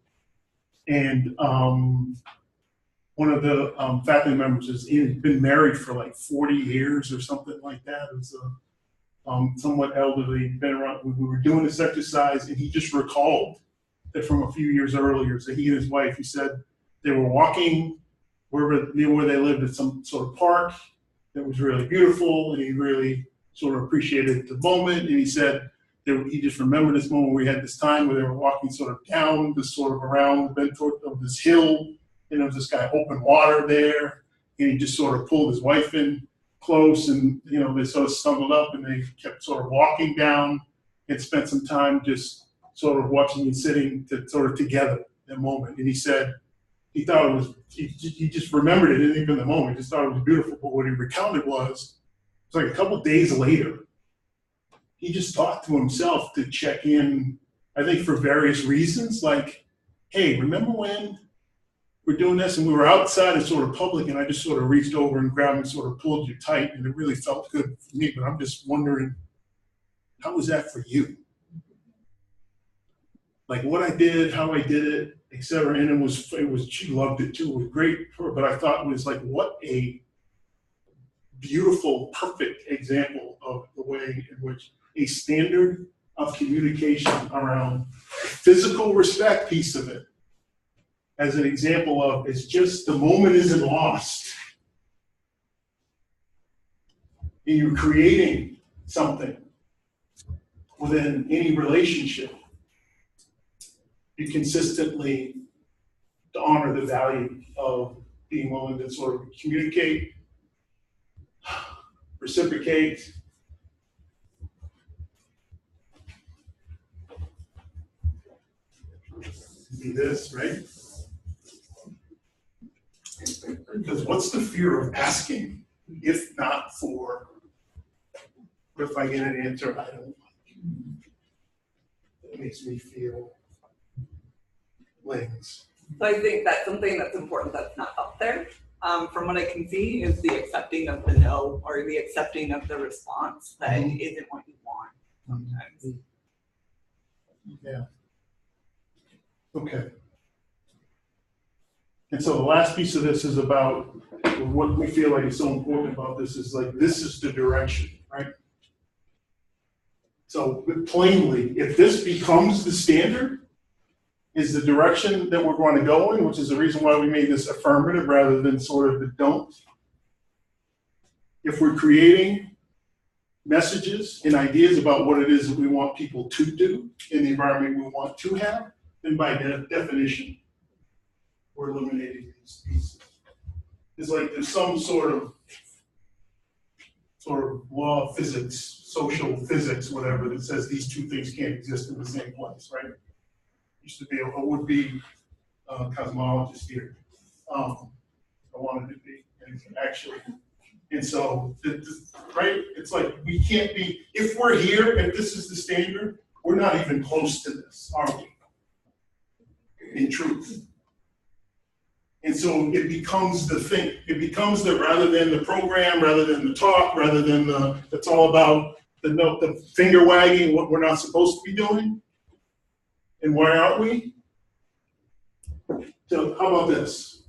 And one of the faculty members has been married for like 40 years or something like that. It was somewhat elderly, been around. We were doing this exercise, and he just recalled that from a few years earlier. So he and his wife, he said they were walking near where they lived at some sort of park that was really beautiful, and he really sort of appreciated the moment. And he said he just remembered this moment where we had this time where they were walking sort of down this sort of around the bend of this hill, and there was this guy open water there, and he just sort of pulled his wife in close, and they sort of stumbled up, and they kept sort of walking down and spent some time just sort of watching and sitting sort of together that moment. And he said he thought it was, he just remembered it, and even the moment, he just thought it was beautiful. But what he recounted was like a couple of days later, he just thought to himself to check in, I think for various reasons, like, hey, remember when we're doing this and we were outside and sort of public, and I just sort of reached over and grabbed and sort of pulled you tight, and it really felt good for me, but I'm just wondering, how was that for you? Like what I did, how I did it, et cetera. And it was, she loved it too. It was great for her, but I thought it was like, what a beautiful, perfect example of the way in which a standard of communication around physical respect piece of it, as an example of, it's just the moment isn't lost. And you're creating something within any relationship, you consistently honor the value of being willing to sort of communicate, reciprocate. Be this, right? Because what's the fear of asking if not for, if I get an answer I don't like? It makes me feel wings. So I think that's something that's important that's not up there. From what I can see is the accepting of the no or the accepting of the response that isn't what you want sometimes. Yeah. Okay. And so the last piece of this is about what we feel like is so important about this is like, this is the direction, right? So plainly, if this becomes the standard, is the direction that we're going to go in, which is the reason why we made this affirmative rather than sort of the don't. If we're creating messages and ideas about what it is that we want people to do in the environment we want to have, then by definition, we're eliminating these pieces. It's like there's some sort of law of physics, social physics, whatever, that says these two things can't exist in the same place, right? Used to be a would-be cosmologist here. I wanted to be, and actually, and so, right? It's like we can't be, if we're here, if this is the standard, we're not even close to this, are we? In truth. And so it becomes the thing. It becomes the, rather than the program, rather than the talk, rather than the, it's all about the finger wagging, what we're not supposed to be doing. And why aren't we? So how about this?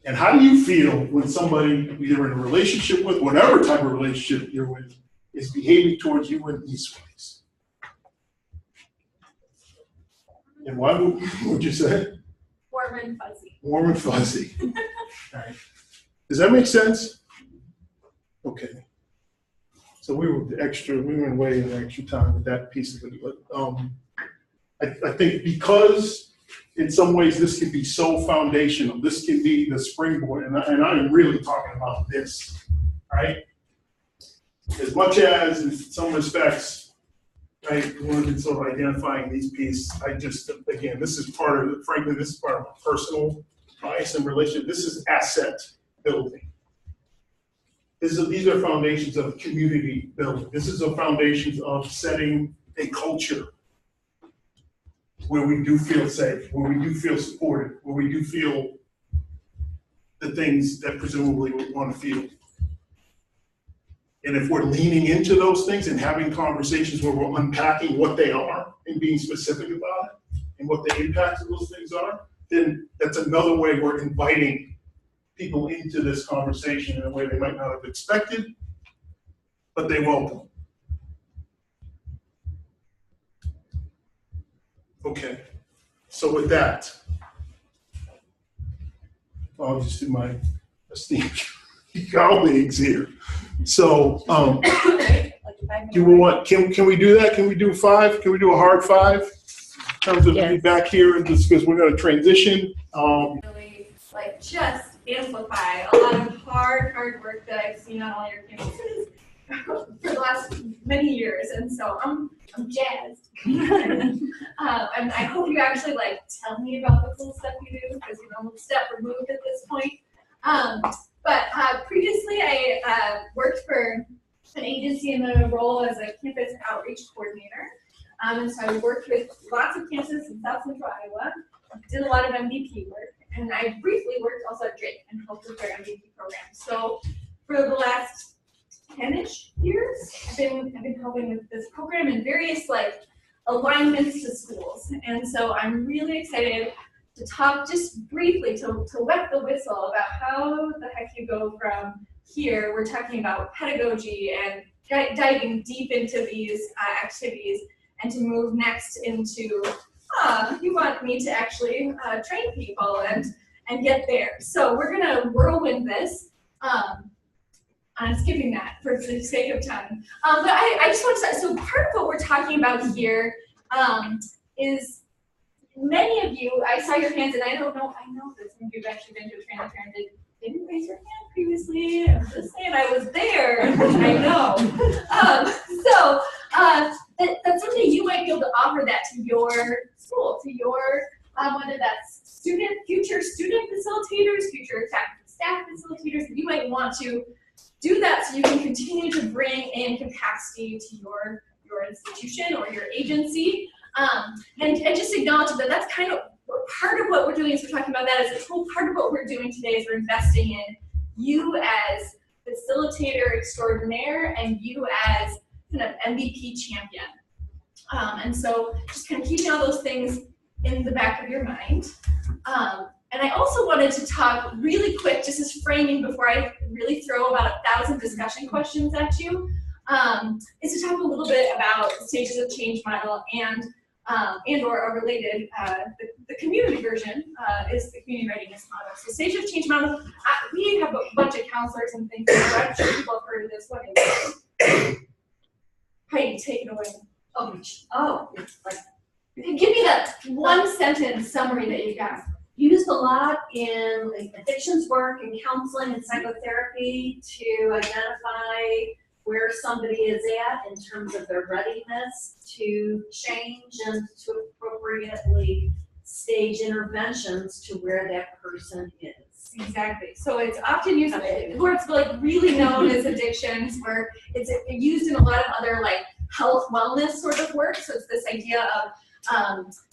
And how do you feel when somebody you're in a relationship with, whatever type of relationship you're with, is behaving towards you in these ways? And why would you say? Warm and fuzzy. Warm and fuzzy. All right. Does that make sense? Okay. So we went way in extra time with that piece of it. But I think because in some ways this can be so foundational, this can be the springboard, and I'm really talking about this, right? As much as in some respects, right, we've been sort of identifying these pieces, I just, again, this is part of, frankly, this is part of my personal bias and relationship. This is asset building. These are foundations of community building. This is a foundations of setting a culture where we do feel safe, where we do feel supported, where we do feel the things that presumably we want to feel. And if we're leaning into those things and having conversations where we're unpacking what they are and being specific about it and what the impacts of those things are, then that's another way we're inviting people into this conversation in a way they might not have expected, but they welcome. Okay, so with that, I'll just do my esteemed colleagues here. So, do we want? Can we do that? Can we do 5? Can we do a hard 5 in terms of feedback here? Just because we're going to transition. Really, like, just amplify a lot of hard work that I've seen on all your campuses for the last many years, and so I'm jazzed. And I hope you actually like tell me about the cool stuff you do, because you're almost step removed at this point. But previously I worked for an agency in the role as a campus outreach coordinator. And so I worked with lots of campuses in South Central Iowa, did a lot of MVP work, and I briefly worked also at Drake and helped with their MVP program. So for the last 10-ish years, I've been helping with this program in various like alignments to schools. And so I'm really excited to talk just briefly to wet the whistle about how the heck you go from here. We're talking about pedagogy and diving deep into these activities, and to move next into you want me to actually train people and get there. So we're gonna whirlwind this. I'm skipping that for the sake of time. But I just want to say, so part of what we're talking about here is many of you, I saw your hands, and I know that some of you have actually been to a training fair and didn't raise your hand previously. I'm just saying I was there. I know. That's something you might be able to offer that to your school, to your, whether that's future student facilitators, future staff facilitators, you might want to do that so you can continue to bring in capacity to your institution or your agency. And just acknowledge that that's kind of part of what we're doing. Is we're talking about that as a whole part of what we're doing today is we're investing in you as facilitator extraordinaire and you as kind of MVP champion. And so just kind of keeping all those things in the back of your mind. And I also wanted to talk really quick, just as framing before I really throw about 1,000 discussion questions at you, is to talk a little bit about the stages of change model and or a related, the community version is the community readiness model. So stage of change model, we have a bunch of counselors and things, so I'm sure people have heard of this one. Heidi, take it away. Give me that one sentence summary that you got. Used a lot in addictions work and counseling and psychotherapy to identify where somebody is at in terms of their readiness to change and to appropriately stage interventions to where that person is. Exactly. So it's often used where it's like really known as addictions, where it's used in a lot of other like health wellness sort of work. So it's this idea of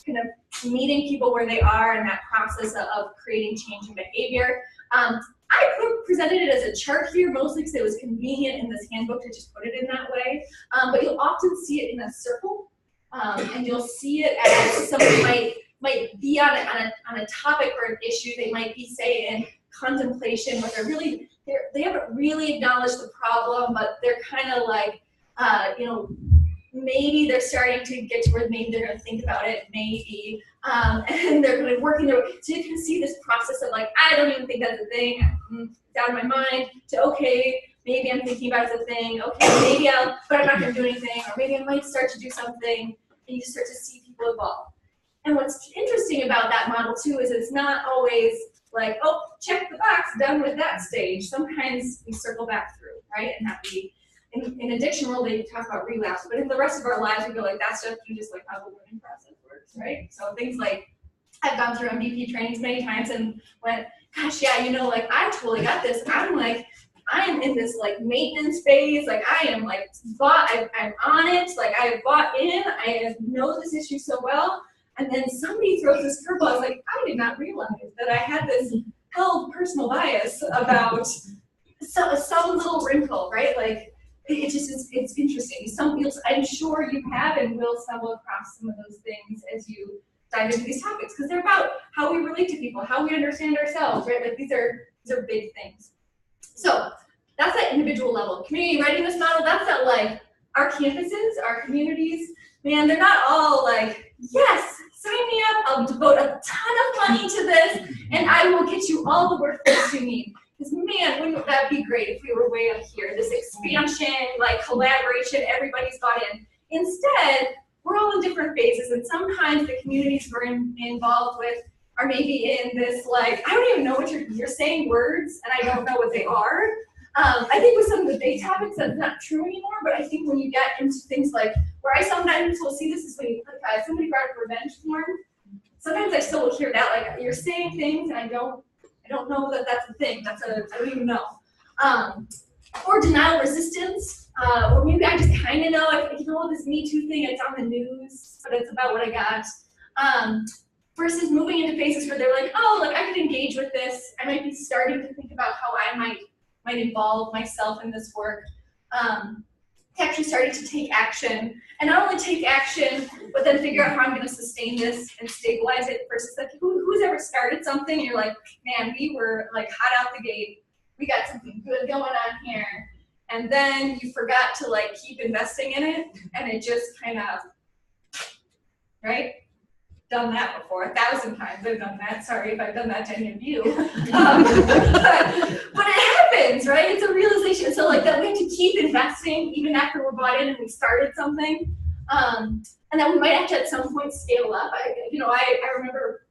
kind of meeting people where they are and that process of creating change in behavior. I presented it as a chart here, mostly because it was convenient in this handbook to just put it in that way. But you'll often see it in a circle, and you'll see it as somebody might be on a topic or an issue. They might be, say, in contemplation, where they haven't really acknowledged the problem, but they're kind of like, maybe they're starting to get to where maybe they're going to think about it, maybe, and they're going to work in their way. So you can see this process of like, I don't even think that's a thing, it's out of my mind, to okay, maybe I'm thinking about it as a thing, okay, but I'm not going to do anything, or maybe I might start to do something, and you just start to see people evolve. And what's interesting about that model too is it's not always like, oh, check the box, done with that stage. Sometimes we circle back through, right? And that we, in addiction world, they talk about relapse, but in the rest of our lives, we go like, that's just like how the learning process works, right? So things like, I've gone through MVP trainings many times and went, gosh, yeah, like I totally got this. I'm like, I am in this like maintenance phase, like I am like I'm on it, like I have bought in, I know this issue so well, and then somebody throws this curveball. I was like, I did not realize that I had this held personal bias about some little wrinkle, right? Like it just is, it's interesting. Some people, I'm sure you have and will stumble across some of those things as you dive into these topics, because they're about how we relate to people, how we understand ourselves, right? Like these are big things. So that's at individual level. Community readiness model, that's at like our campuses, our communities. Man, they're not all like, yes, sign me up, I'll devote a ton of money to this, and I will get you all the workforce you need. Because man, wouldn't that be great if we were way up here? This expansion, like collaboration, everybody's bought in. Instead, we're all in different phases, and sometimes the communities we're involved with are maybe in this like, I don't even know what you're saying words, and I don't know what they are. I think with some of the big topics that's not true anymore, but I think when you get into things like, where I sometimes will see this is when somebody brought up revenge porn. Sometimes I still will hear that, like you're saying things and I don't know that that's a thing. I don't even know. Or denial resistance, or maybe I just kind of know, this Me Too thing, it's on the news, but it's about what I got. Versus moving into phases where they're like, oh, like I could engage with this. I might be starting to think about how I might involve myself in this work. Actually starting to take action, and not only take action, but then figure out how I'm going to sustain this and stabilize it. Versus like, who's ever started something and you're like, man, we were like hot out the gate, we got something good going on here, and then you forgot to like keep investing in it, and it just kind of, right? Done that before 1,000 times. I've done that. Sorry if I've done that to any of you. But it happens, right? It's a realization. So like that we have to keep investing even after we're bought in and we started something. And then we might have to at some point scale up. I remember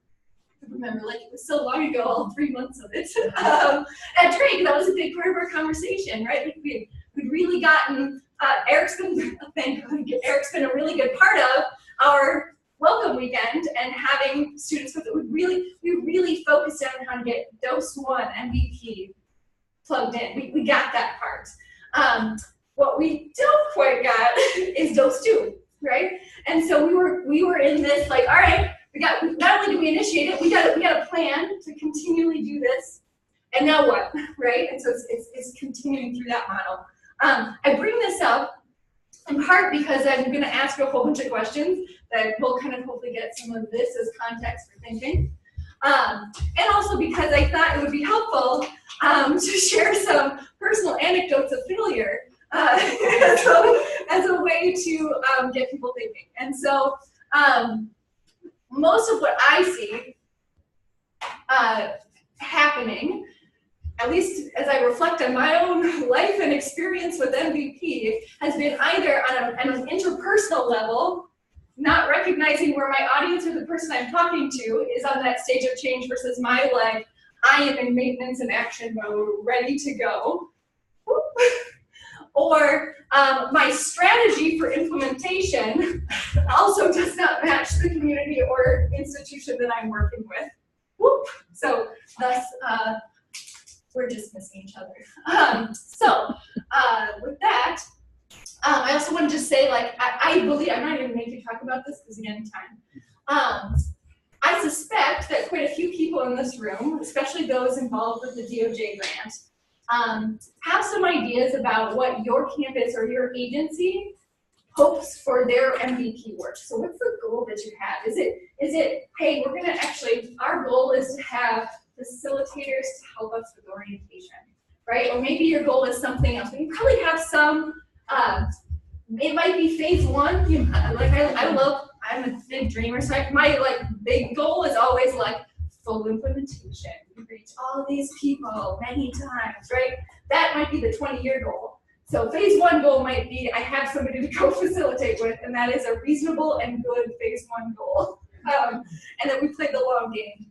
like it was so long ago, all 3 months of it. At Drake, that was a big part of our conversation, right? Like we'd really gotten, Eric's been a really good part of our welcome weekend and having students with it. We really focused on how to get dose 1 MVP plugged in. We got that part. What we don't quite got is dose 2, right? And so we were in this like, all right, not only do we initiate it, we got a plan to continually do this, and now what, right? And so it's continuing through that model. I bring this up in part because I'm going to ask a whole bunch of questions that will kind of hopefully get some of this as context for thinking. And also because I thought it would be helpful to share some personal anecdotes of failure as a way to get people thinking. And so most of what I see happening, at least as I reflect on my own life and experience with MVP, has been either on an interpersonal level, not recognizing where my audience or the person I'm talking to is on that stage of change versus my life, I am in maintenance and action mode, ready to go. Or my strategy for implementation also does not match the community or institution that I'm working with. Whoop. So thus, we're just missing each other. With that, I also want to just say, like, I believe, I'm not even going to make you talk about this because again, time. I suspect that quite a few people in this room, especially those involved with the DOJ grant, have some ideas about what your campus or your agency hopes for their MVP work. So what's the goal that you have? Is it, hey, we're gonna actually, our goal is to have facilitators to help us with orientation, right? Or maybe your goal is something else. But you probably have some, it might be phase 1. I'm a big dreamer, so my big goal is always like full implementation. We reach all these people many times, right? That might be the 20-year goal. So phase 1 goal might be I have somebody to go facilitate with, and that is a reasonable and good phase 1 goal. And then we play the long game.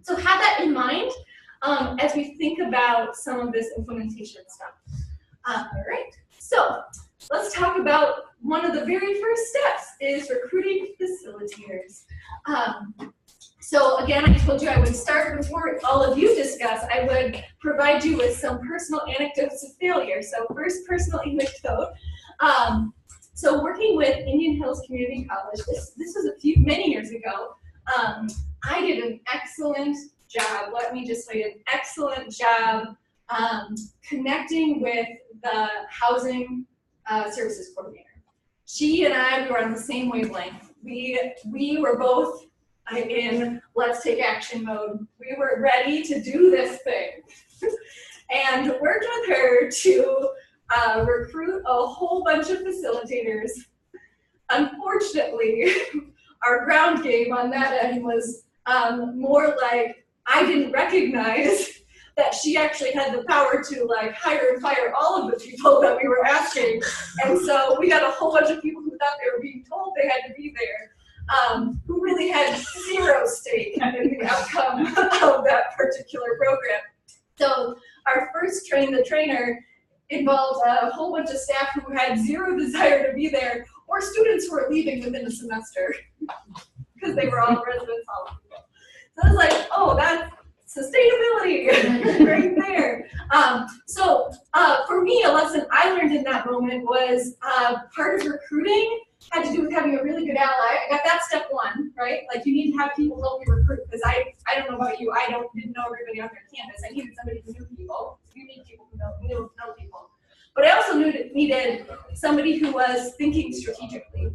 So have that in mind as we think about some of this implementation stuff. All right, so let's talk about one of the very first steps is recruiting facilitators. So again, I told you I would start before all of you discuss. I would provide you with some personal anecdotes of failure. So first personal anecdote. So working with Indian Hills Community College, this was many years ago. I did an excellent job. Let me just say an excellent job connecting with the housing services coordinator. She and I, we were on the same wavelength. We were both in let's take action mode. We were ready to do this thing. And worked with her to recruit a whole bunch of facilitators. Unfortunately, our ground game on that end was more like I didn't recognize that she actually had the power to like hire and fire all of the people that we were asking. And so we got a whole bunch of people who thought they were being told they had to be there, who really had zero stake in the outcome of that particular program. So our first train the trainer involved a whole bunch of staff who had zero desire to be there, or students who were leaving within a semester because they were all residents, all people. So I was like, oh, that's sustainability right there. For me, a lesson I learned in that moment was part of recruiting had to do with having a really good ally. I got that step 1, right? Like you need to have people help you recruit because I don't know about you, I didn't know everybody on their campus. I needed somebody who knew people. You need people who know people. But I also needed somebody who was thinking strategically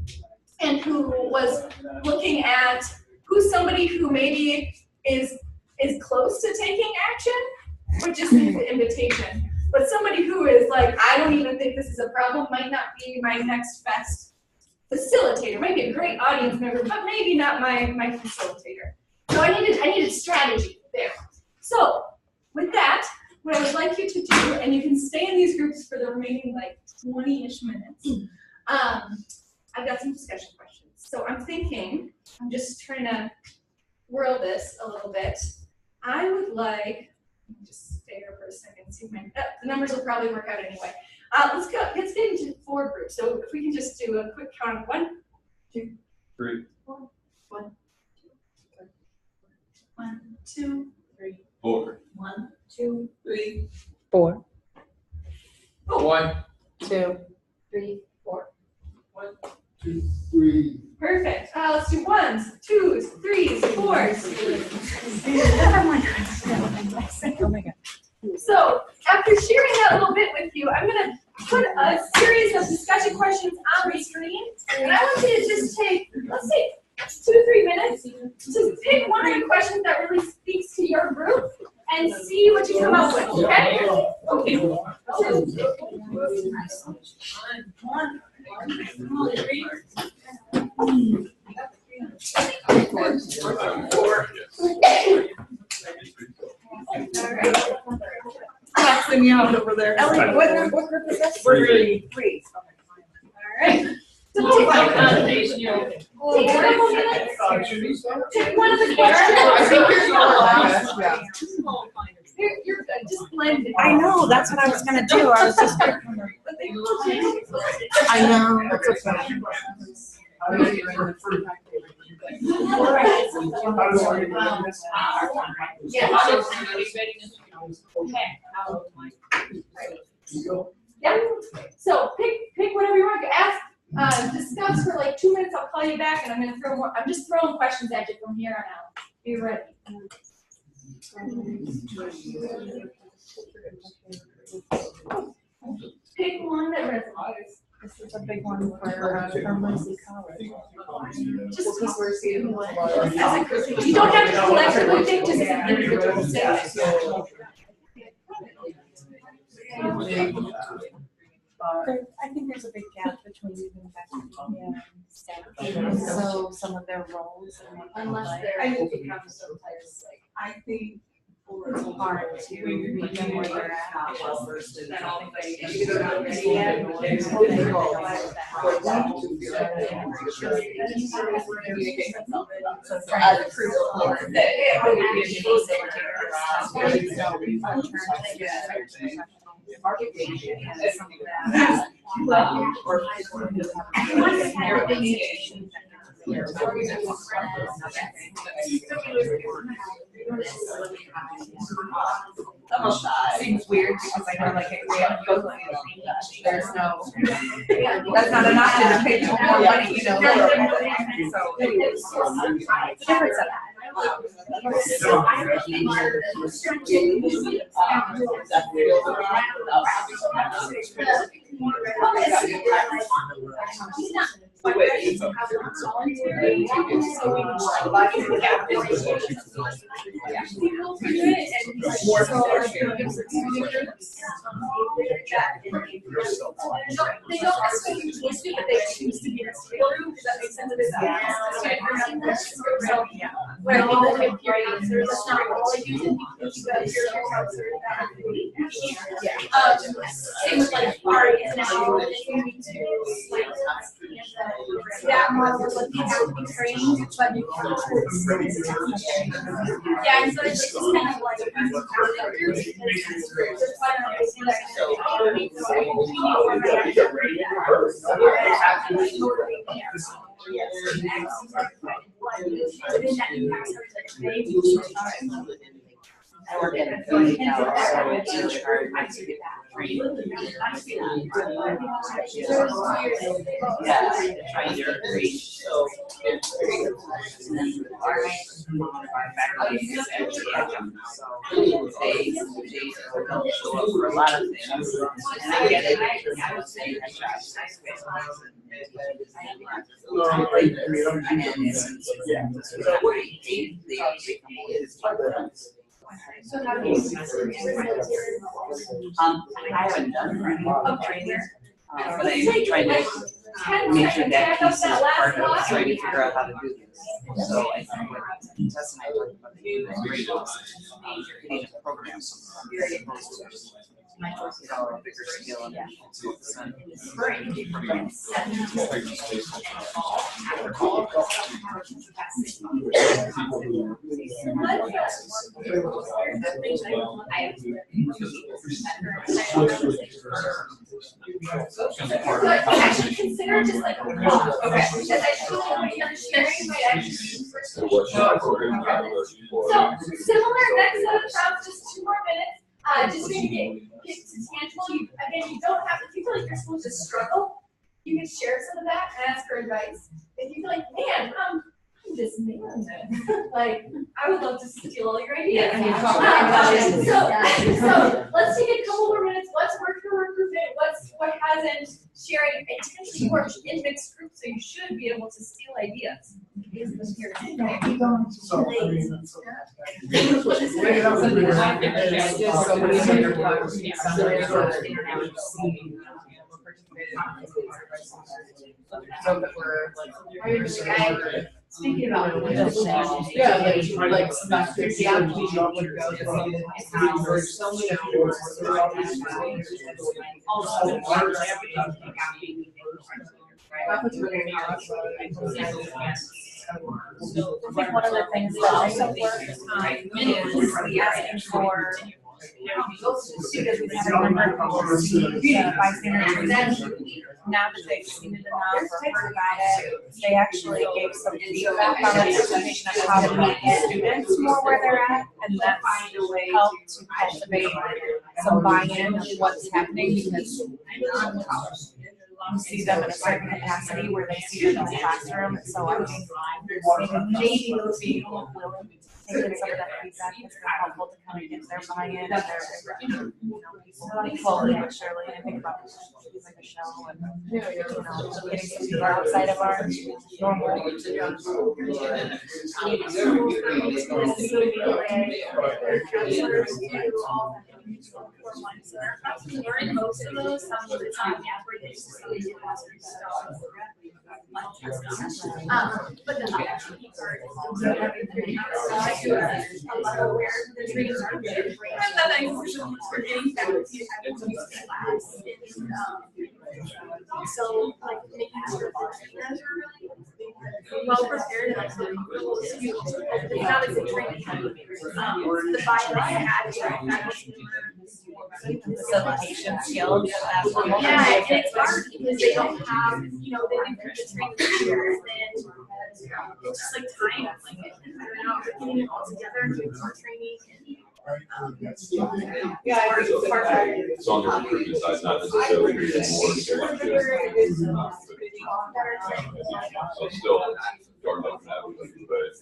and who was looking at who's somebody who maybe is close to taking action, or just needs the invitation. But somebody who is like, I don't even think this is a problem, might not be my next best facilitator. Might be a great audience member, but maybe not my facilitator. So I needed strategy there. So with that, what I would like you to do and you can stay in these groups for the remaining like 20-ish minutes. I've got some discussion questions. So I'm thinking, I'm just trying to whirl this a little bit. I would like, let me just stay here for a second, see if the numbers will probably work out anyway. Let's get into 4 groups. So if we can just do a quick count of 1, 2, 3, 4, 1, 2, 3, 4, 1, 2, 3, 4. 1, 2, 3, 4. 1, 2, 3. Perfect. Let's do 1s, 2s, 3s, 4s. Oh my God. So after sharing that a little bit with you, I'm going to put a series of discussion questions on the screen, and I want you to just take, let's say, 2 to 3 minutes to pick one of the questions that really speaks to your group and see what you come up with. Okay? Okay. 2, 1, Passing me out over there. Ellie, what group is this? We're 3. All right. So take a couple minutes. Take one of the questions. I think You're good. Just blend it. I know, that's what I was gonna do. I was just. I know, that's okay. Yeah. So pick whatever you want to ask. Discuss for like 2 minutes. I'll call you back, and I'm gonna throw more. I'm just throwing questions at you from here on out. Be ready. Pick one that resonates. This is a big one for Mercy College. Just because we're seeing one. You don't have to collectively think, just as an individual statement. I think there's a big gap between even faculty and staff, and so some of their roles and what Unless like. they're. I think it becomes sometimes like, I think it's hard to meet them where they're at. I don't think they. So trying to prove that it would be amazing to marketing and some of that. Seems weird because I know like there's no, that's not an option to pay people more money, you know. So it's Difference of that. They don't necessarily choose to, but they choose to be in a stable room. Does that make sense? So, where people can peer counselors, that's not all I use in peer counselors. Same with like Ari is now, and then you need to like, that model was like, you have to be trained, but you can't. Yeah, and so it's just kind of like. I work at a clinic now, so it's in charge of training. Yeah, trying to reach, so. Our faculty is actually adjunct, so they don't show up for a lot of things. And I get it, I would say I try to So how do you? I haven't done training, but I try to make sure that piece is part of trying to figure out how to do this. So I think what Tess and I talked about the great creating a program. My choice is all a bigger scale of in the spring, from 7 to 8 and fall, after fall. Actually consider just like a walk, okay, because I feel like you're sharing my ideas. So similar next set of prompts, just 2 more minutes, just maybe get to tangible. Again, you don't have, if you feel like you're supposed to struggle, you can share some of that and ask for advice. If you feel like, man, I'm just nailing it. Like, I would love to steal all your ideas. So let's take a couple more minutes. What's worked for recruitment? What hasn't? Sharing intentionally works in mixed groups, so you should be able to steal ideas. Speaking about yeah, like semester job would go to so many I think one of the things that also works is we asking for, because we have a number of bystander training. Now that they've seen it enough or heard about it, they actually gave some feedback on the presentation of how to meet students more where they're at, and that's helped to cultivate some buy-in of what's happening, because you see them in a certain capacity where they see it in the classroom, so I think maybe those people will take in some of that feedback. It's been helpful to kind of get their buy-in, their, slowly but surely. I think about things like Michelle and, getting some people outside of our normal. Learn most of those, some of the time, yeah, where they just really do but the other people are a lot of where the trainers are getting, and then I usually for getting faculty having to use class and also like making sure the trainers are really well prepared and like it's not as a training. The buy-in I had Facilitation skills. Yeah, and it's hard because they don't have, they didn't do the training here, and it's just like time, like, they're not getting it all together and doing more training. Yeah, I think it's part. So on the recruitment side, not necessarily more selective. So still, darn open avenues, but.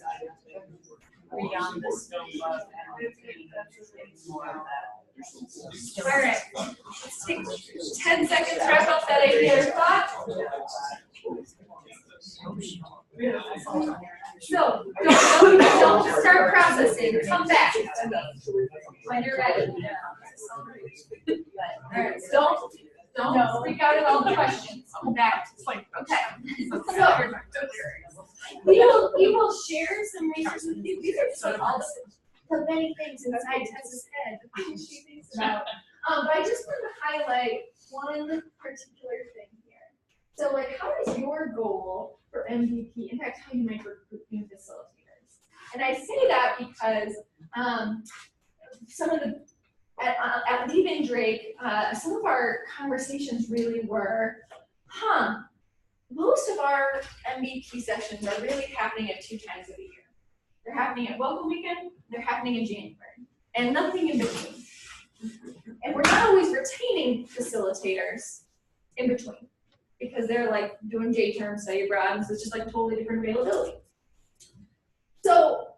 Beyond the scope of. All right, let's take 10 seconds to wrap up that idea or thought. So, don't start processing, come back when you're ready. All right, don't freak out at all the questions, come back. Okay, so we will share some resources with you. These are just like all the many things inside Tessa's head that she thinks about. But I just wanted to highlight one particular thing here. So, like, how does your goal for MVP impact how you might recruit new facilitators? And I say that because some of the at Leave In Drake, some of our conversations really were, most of our MVP sessions are really happening at 2 times a year. They're happening at Welcome Weekend, they're happening in January, and nothing in between. And we're not always retaining facilitators in between, because they're like doing J-term study abroad, and so it's just like totally different availability. So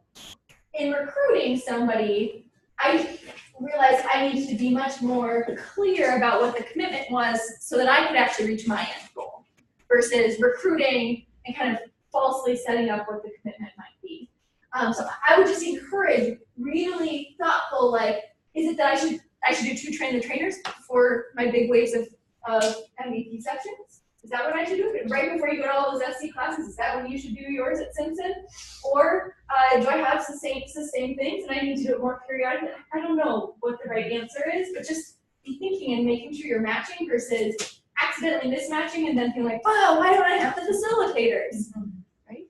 in recruiting somebody, I realized I needed to be much more clear about what the commitment was so that I could actually reach my end goal, versus recruiting and kind of falsely setting up what the commitment might be. So I would just encourage really thoughtful, like, is it that I should do 2 train the trainers for my big waves of MVP sections? Is that what I should do? Right before you go to all those SC classes, is that when you should do yours at Simpson? Or do I have sustained things and I need to do it more periodically? I don't know what the right answer is, but just be thinking and making sure you're matching versus accidentally mismatching and then feeling like, wow, why don't I have the facilitators, right?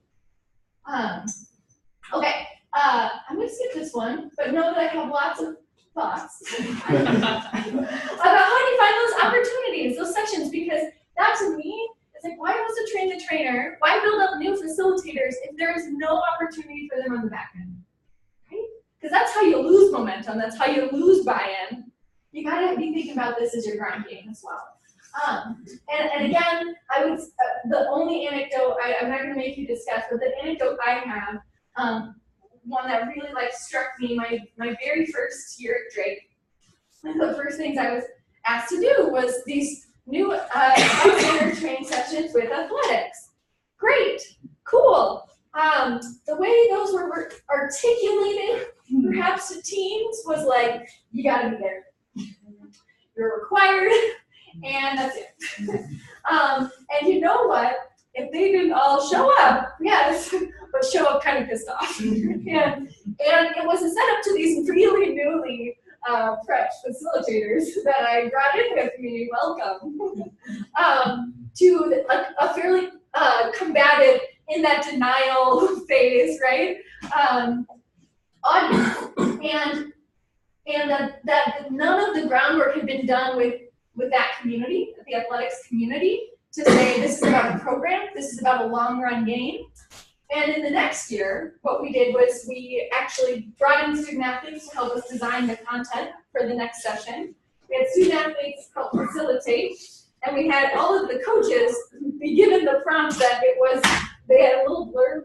Okay, I'm gonna skip this one, but know that I have lots of thoughts about how do you find those opportunities, those sessions, because that to me, it's like, why was to train the trainer? Why build up new facilitators if there is no opportunity for them on the back end, right? Because that's how you lose momentum. That's how you lose buy-in. You gotta be thinking about this as your ground game as well. And again, I would the only anecdote I'm not gonna make you discuss, but the anecdote I have, one that really like struck me my very first year at Drake. One of the first things I was asked to do was these new trainer training sessions with athletics. Great, cool. The way those were articulated, perhaps to teams, was like, you gotta be there. You're required, and that's it. And you know what? If they didn't all show up, yes, but show up kind of pissed off. and it was a setup to these really newly fresh facilitators that I brought in with me, welcome, to a fairly combative, in that denial phase, right? Audience. And that none of the groundwork had been done with that community, the athletics community, to say this is about a program, this is about a long run game. And in the next year, what we did was we actually brought in student athletes to help us design the content for the next session. We had student athletes help facilitate, and we had all of the coaches be given the prompt that they had a little blurb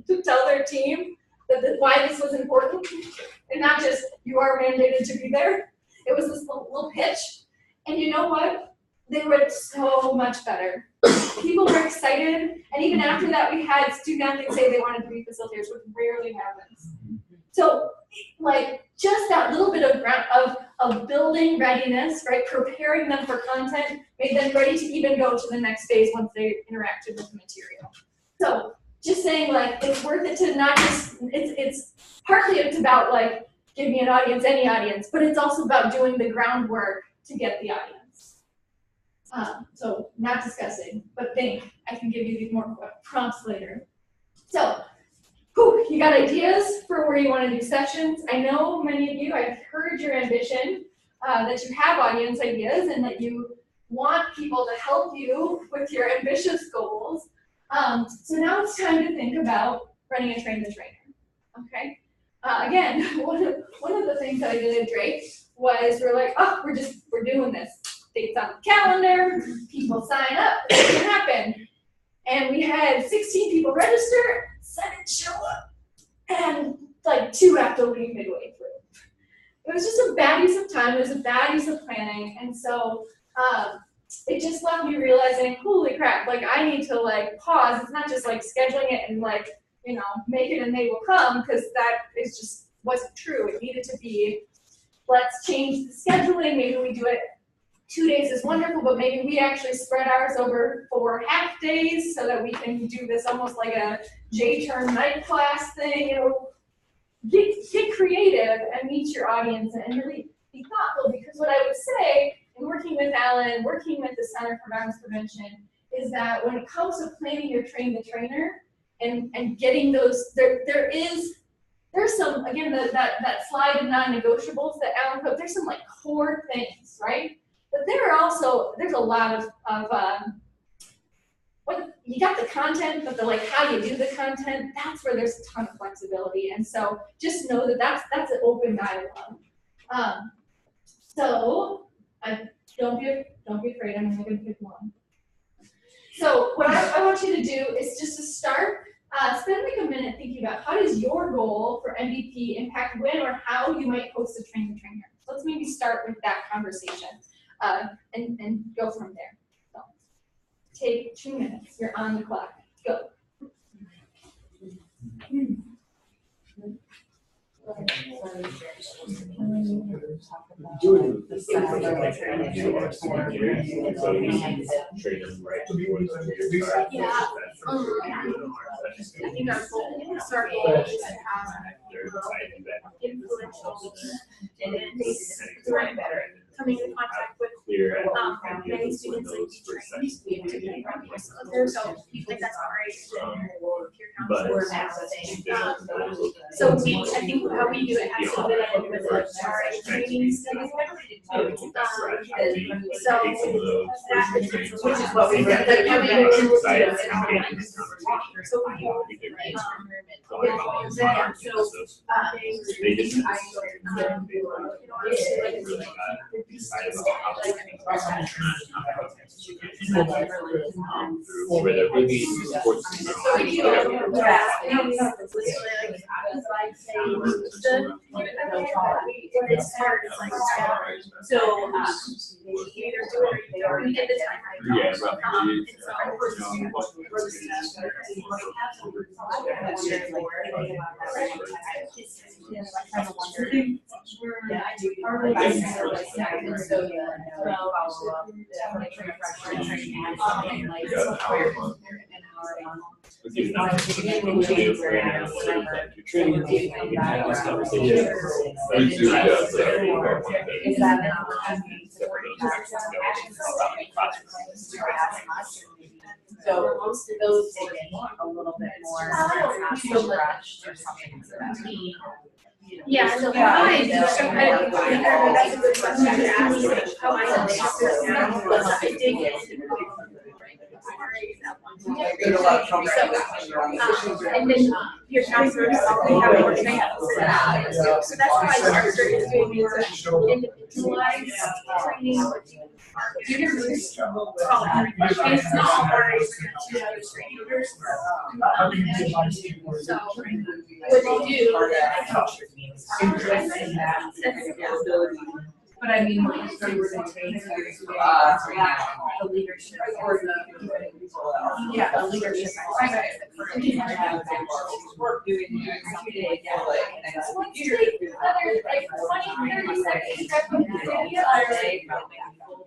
to tell their team why this was important, and not just you are mandated to be there. It was this little pitch, and you know what? They went so much better. People were excited, and even after that, we had student athletes say they wanted to be facilitators, which rarely happens. So, like, just that little bit of building readiness, right, preparing them for content, made them ready to even go to the next phase once they interacted with the material. So, just saying, like, it's worth it to not just, it's partly it's about, like, give me an audience, any audience, but it's also about doing the groundwork to get the audience. So not discussing, but think. I can give you these more prompts later. So, you got ideas for where you want to do sessions. I know many of you, I've heard your ambition, that you have audience ideas and that you want people to help you with your ambitious goals. So now it's time to think about running a train the trainer, okay? Again, one of the things that I did at Drake was we're like, oh, we're doing this. Dates on the calendar, people sign up, it can happen. And we had 16 people register, 7 show up, and like 2 have to leave midway through. It was just a bad use of time, it was a bad use of planning, and so it just left me realizing, holy crap, like I need to like pause. It's not just like scheduling it and like, you know, make it and they will come, because that is just wasn't true. It needed to be, let's change the scheduling, maybe we do it 2 days is wonderful, but maybe we actually spread ours over 4 half days so that we can do this almost like a J-turn night class thing. You know, get creative and meet your audience and really be thoughtful, because what I would say in working with Alan, working with the Center for Violence Prevention, is that when it comes to planning your train the trainer and getting those, there's some, again, that slide of non-negotiables that Alan put, there's some like core things, right? But there's a lot of what you got the content, but the like how you do the content, that's where there's a ton of flexibility. And so just know that that's an open dialogue. So don't be afraid. I'm only going to pick one. So what I want you to do is just to start, spend like a minute thinking about how does your goal for MVP impact when or how you might host a train the trainer. So let's maybe start with that conversation. And go from there. So, take 2 minutes. You're on the clock. Go. I think our goal is to have influential coming into contact so people that's already peer But- counselors. So we, I think how we do it has to fit in with the RA training stuff. So that is, which is what we did. So Where there really supports. We get the time right. So most of those take a little bit more, not so rushed or something to that. Yeah, so I that's a good question to ask, how I dig in. There's a lot of trouble. And then your counselors, they have more training for that. So that's why I started doing individualized training. You're really struggle with it's not all RAs are going to do other trainers. So what they do, but I mean, like, so we're going to take the leadership or the leadership. Work doing today. Let's take another like 20, 30 seconds.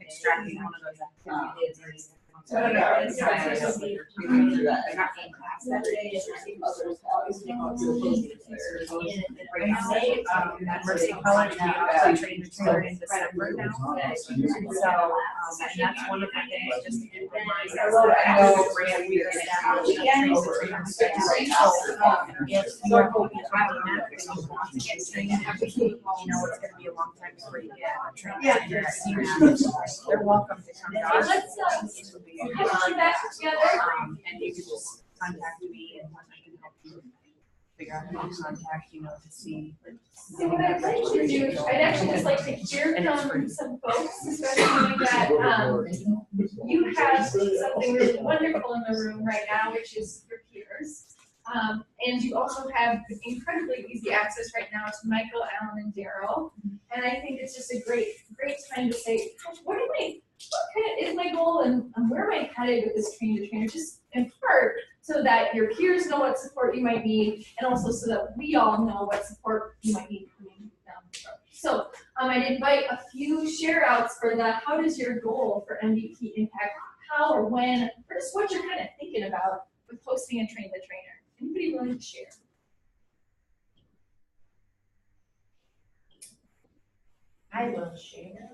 Extracting one of those So I don't know. Mercy College, we actually trained the trainer in December now. So, and that's one of the things, just to implement. I know Brand, we established a training the trainers. If you are hoping to have that, then you want to get trained, you know it's gonna be a long time before you get a trainer. They're welcome to come to us. Let's put that together. And you can just contact me and I can help you figure out who to contact, to see. So what I'd like to do, I'd actually just like to hear from some folks, especially that, you have something really wonderful in the room right now, which is your peers. And you also have incredibly easy access right now to Michael, Alan, and Daryl. And I think it's just a great time to say, what kind of is my goal and where am I headed with this train to trainer? Just in part so that your peers know what support you might need, and also so that we all know what support you might need coming down the road. So I'd invite a few share outs for the how does your goal for MVP impact how or when, or just what you're kind of thinking about with hosting and train the trainer. Anybody willing to share? I will share.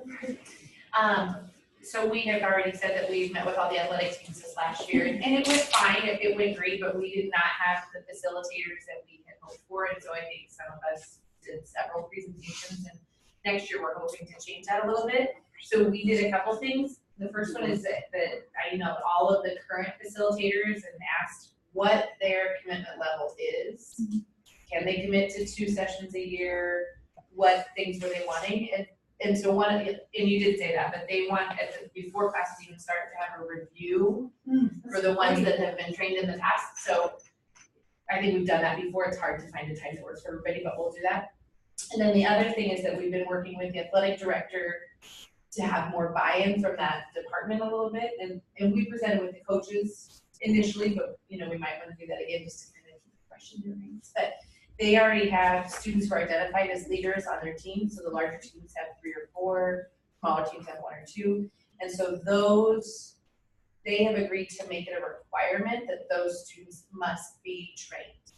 So we have already said that we've met with all the athletics teams this last year, and it was fine, it went great, but we did not have the facilitators that we had hoped for, and so I think some of us did several presentations, and next year we're hoping to change that a little bit. So we did a couple things. The first one is that I emailed all of the current facilitators and asked what their commitment level is. Can they commit to 2 sessions a year? What things were they wanting? And so and you did say that, but they want, before classes even start, to have a review for the ones that have been trained in the past. So I think we've done that before. It's hard to find a time that works for everybody, but we'll do that. And then the other thing is that we've been working with the athletic director to have more buy-in from that department a little bit. And we presented with the coaches initially, but we might want to do that again just to kind of keep the fresh in your minds. But they already have students who are identified as leaders on their team. So the larger teams have 3 or 4, smaller teams have 1 or 2. And so they have agreed to make it a requirement that those students must be trained.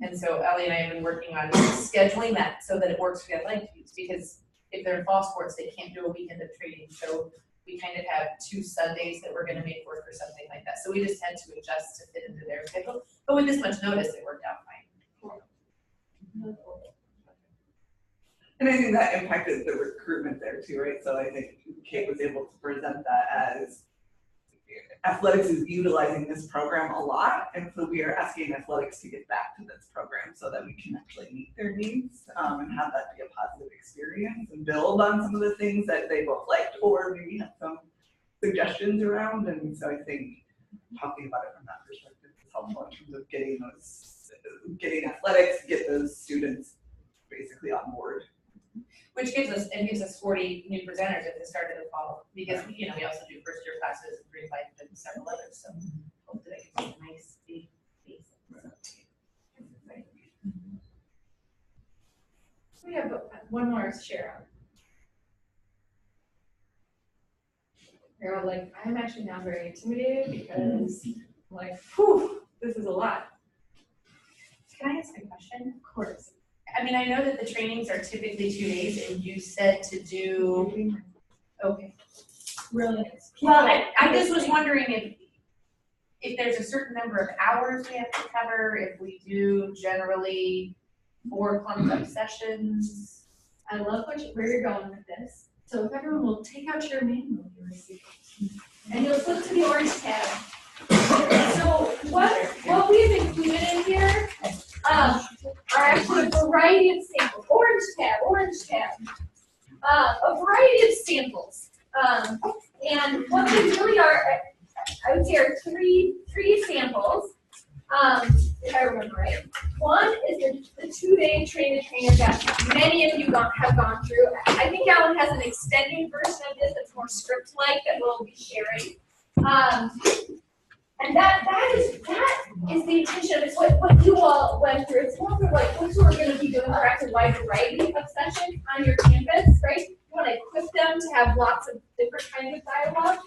And so Ellie and I have been working on scheduling that so that it works for the athletic teams, because if they're in fall sports, they can't do a weekend of training. So we kind of have 2 Sundays that we're gonna make work or something like that. So we just had to adjust to fit into their schedule. But with this much notice, it worked out fine. And I think that impacted the recruitment there too, right? So I think Kate was able to present that as athletics is utilizing this program a lot, and so we are asking athletics to get back to this program so that we can actually meet their needs and have that be a positive experience and build on some of the things that they both liked or maybe have some suggestions around. And so I think talking about it from that perspective is helpful in terms of getting athletics, get those students basically on board. Which gives us 40 new presenters at the start of the fall, because, we also do first year classes, grade 5 and several others, so hopefully that gives us a nice big base. We have one more to share. Like, I'm actually now very intimidated because I'm like, whew, this is a lot. Can I ask a question? Of course. I mean, I know that the trainings are typically 2 days, and you said to do, okay. Really? Well, I just was wondering if there's a certain number of hours we have to cover, if we do generally 4 clumped up sessions. I love where you're going with this. So if everyone will take out your manual, and you'll flip to the orange tab. So what we've included in here are actually a variety of samples. Orange tab. A variety of samples. And what they really are, I would say, are three samples, if I remember right. One is the 2-day train-the-trainer that many of you have gone through. I think Alan has an extended version of this that's more script-like that we'll be sharing. And that is the intention of it. It's what you all went through. It's more for like folks who are going to be doing a wide variety of sessions on your campus, right? You want to equip them to have lots of different kinds of dialogue.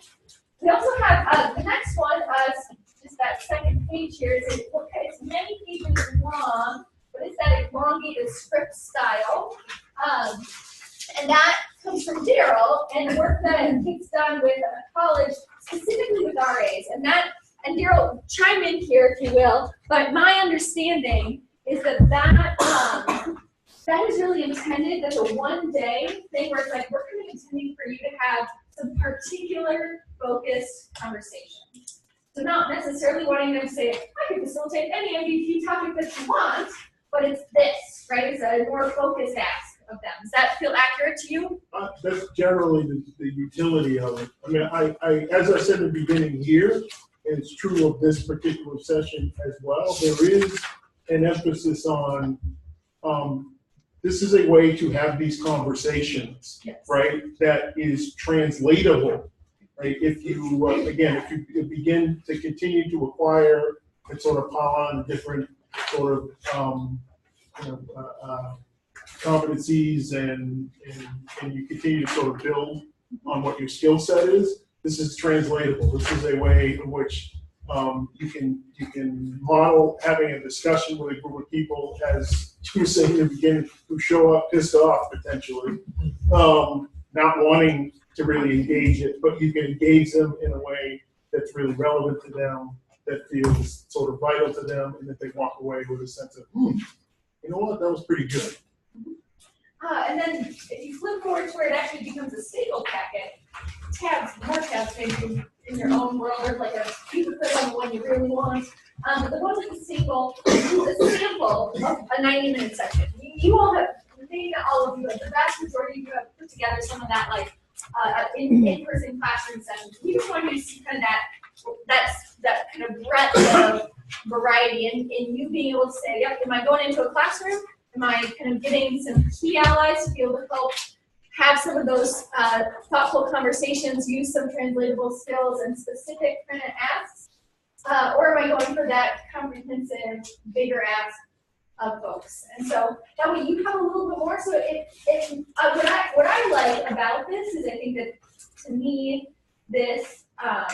We also have the next one, just that second page here. It's many pages long, but it's that elongated script style. And that comes from Daryl and work that he's done with a college, specifically with RAs. And Daryl, chime in here if you will, but my understanding is that is really intended as a 1-day thing where it's like we're kind of intending for you to have some particular focused conversations. So not necessarily wanting them to say, I can facilitate any MVP topic that you want, but it's this, right? It's a more focused ask of them. Does that feel accurate to you? That's generally the utility of it. I mean, I as I said in the beginning here, and it's true of this particular session as well, there is an emphasis on this is a way to have these conversations, yes, right? That is translatable, right? If you, again, if you begin to continue to acquire and sort of pile on different sort of competencies and you continue to sort of build on what your skill set is, this is translatable. This is a way in which you can model having a discussion with a group of people, as you were saying in the beginning, who show up pissed off potentially, not wanting to really engage it, but you can engage them in a way that's really relevant to them, that feels sort of vital to them, and that they walk away with a sense of, you know what, that was pretty good. And then if you flip forward to where it actually becomes a staple packet, more tabs maybe in your own world, or like you can click on the one you really want. But the one with the staple is a sample of a 90-minute section. You all have, maybe not all of you, but the vast majority of you have put together some of that like in-person classroom sessions. We just want you to see kind of that kind of breadth of variety and you being able to say, yep, am I going into a classroom? Am I kind of getting some key allies to be able to help have some of those thoughtful conversations, use some translatable skills and specific kind of asks? Or am I going for that comprehensive, bigger ask of folks? And so that way you have a little bit more. So what I like about this is I think that to me, this, I